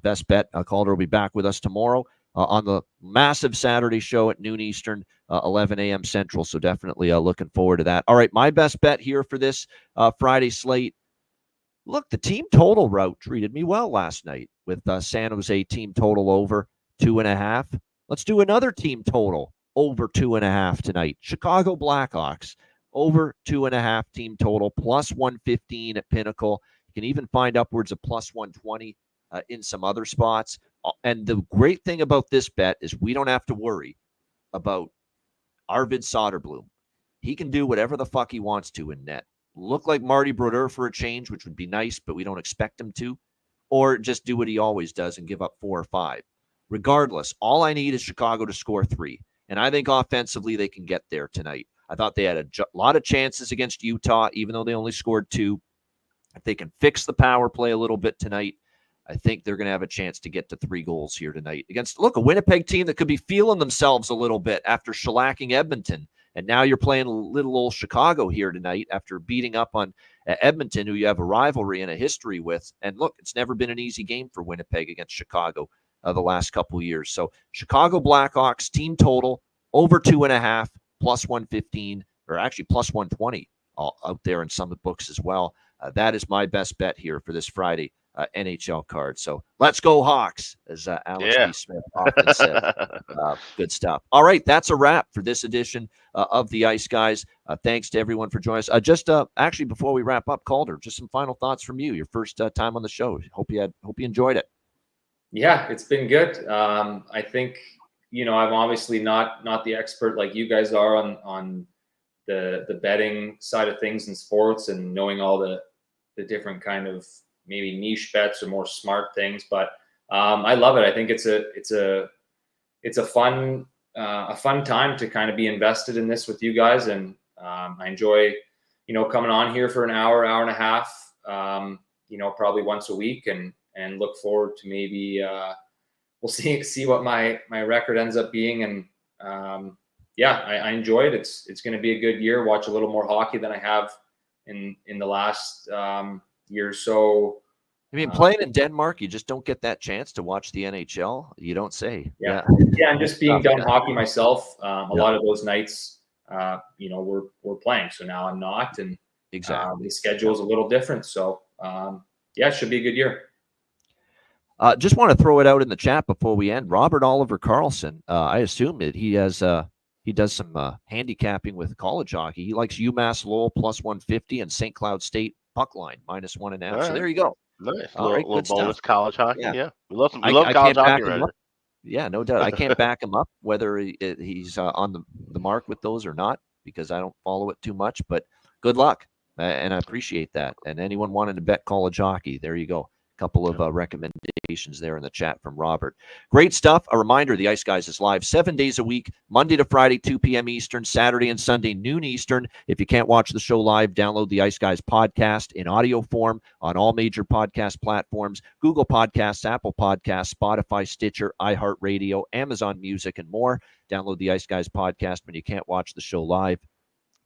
best bet. Calder will be back with us tomorrow on the massive Saturday show at noon Eastern, 11 a.m. Central. So definitely looking forward to that. All right, my best bet here for this Friday slate. Look, the team total route treated me well last night with San Jose team total over 2.5. Let's do another team total over 2.5 tonight. Chicago Blackhawks over 2.5 team total, +115 at Pinnacle. You can even find upwards of +120 in some other spots. And the great thing about this bet is we don't have to worry about Arvid Soderblom. He can do whatever the fuck he wants to in net. Look like Marty Brodeur for a change, which would be nice, but we don't expect him to. Or just do what he always does and give up 4 or 5. Regardless, all I need is Chicago to score 3. And I think offensively they can get there tonight. I thought they had a lot of chances against Utah, even though they only scored 2. If they can fix the power play a little bit tonight, I think they're going to have a chance to get to 3 goals here tonight against, a Winnipeg team that could be feeling themselves a little bit after shellacking Edmonton. And now you're playing little old Chicago here tonight after beating up on Edmonton, who you have a rivalry and a history with. And look, it's never been an easy game for Winnipeg against Chicago the last couple of years. So Chicago Blackhawks team total over 2.5, +115, or actually +120 out there in some of the books as well. That is my best bet here for this Friday NHL card. So let's go Hawks, as Alex B. Smith often said. Good stuff. All right, that's a wrap for this edition of the Ice Guys. Thanks to everyone for joining us. Just actually, before we wrap up, Calder, just some final thoughts from you. Your first time on the show. Hope you enjoyed it. Yeah, it's been good. I think I'm obviously not the expert like you guys are on the betting side of things in sports and knowing all the different kind of maybe niche bets or more smart things, but I love it. I think it's a fun time to kind of be invested in this with you guys, and I enjoy coming on here for an hour and a half, probably once a week, and look forward to maybe we'll see what my record ends up being, and I enjoy it. It's going to be a good year. Watch a little more hockey than I have in the last year or so. I mean, playing in Denmark, you just don't get that chance to watch the NHL. You don't say. Yeah. And just being done hockey myself, a lot of those nights, we're playing. So now I'm not, and exactly the schedule is a little different. So it should be a good year. Just want to throw it out in the chat before we end. Robert Oliver Carlson, I assume that he does some handicapping with college hockey. He likes UMass Lowell +150 and St. Cloud State puck line -1.5. Right. So there you go. Nice. Little bonus stuff. College hockey. Yeah. We love I college hockey. Yeah, no doubt. I can't back him up whether he's on the mark with those or not, because I don't follow it too much. But good luck, and I appreciate that. And anyone wanting to bet college hockey, there you go. Couple of recommendations there in the chat from Robert. Great stuff. A reminder, the Ice Guys is live 7 days a week, Monday to Friday, 2 p.m. Eastern, Saturday and Sunday, noon Eastern. If you can't watch the show live, download the Ice Guys podcast in audio form on all major podcast platforms, Google Podcasts, Apple Podcasts, Spotify, Stitcher, iHeartRadio, Amazon Music, and more. Download the Ice Guys podcast when you can't watch the show live.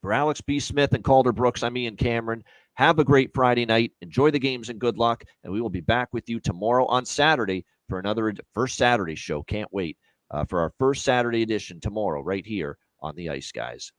For Alex B. Smith and Calder Brooks, I'm Ian Cameron. Have a great Friday night. Enjoy the games and good luck. And we will be back with you tomorrow on Saturday for another first Saturday show. Can't wait for our first Saturday edition tomorrow right here on the Ice Guys.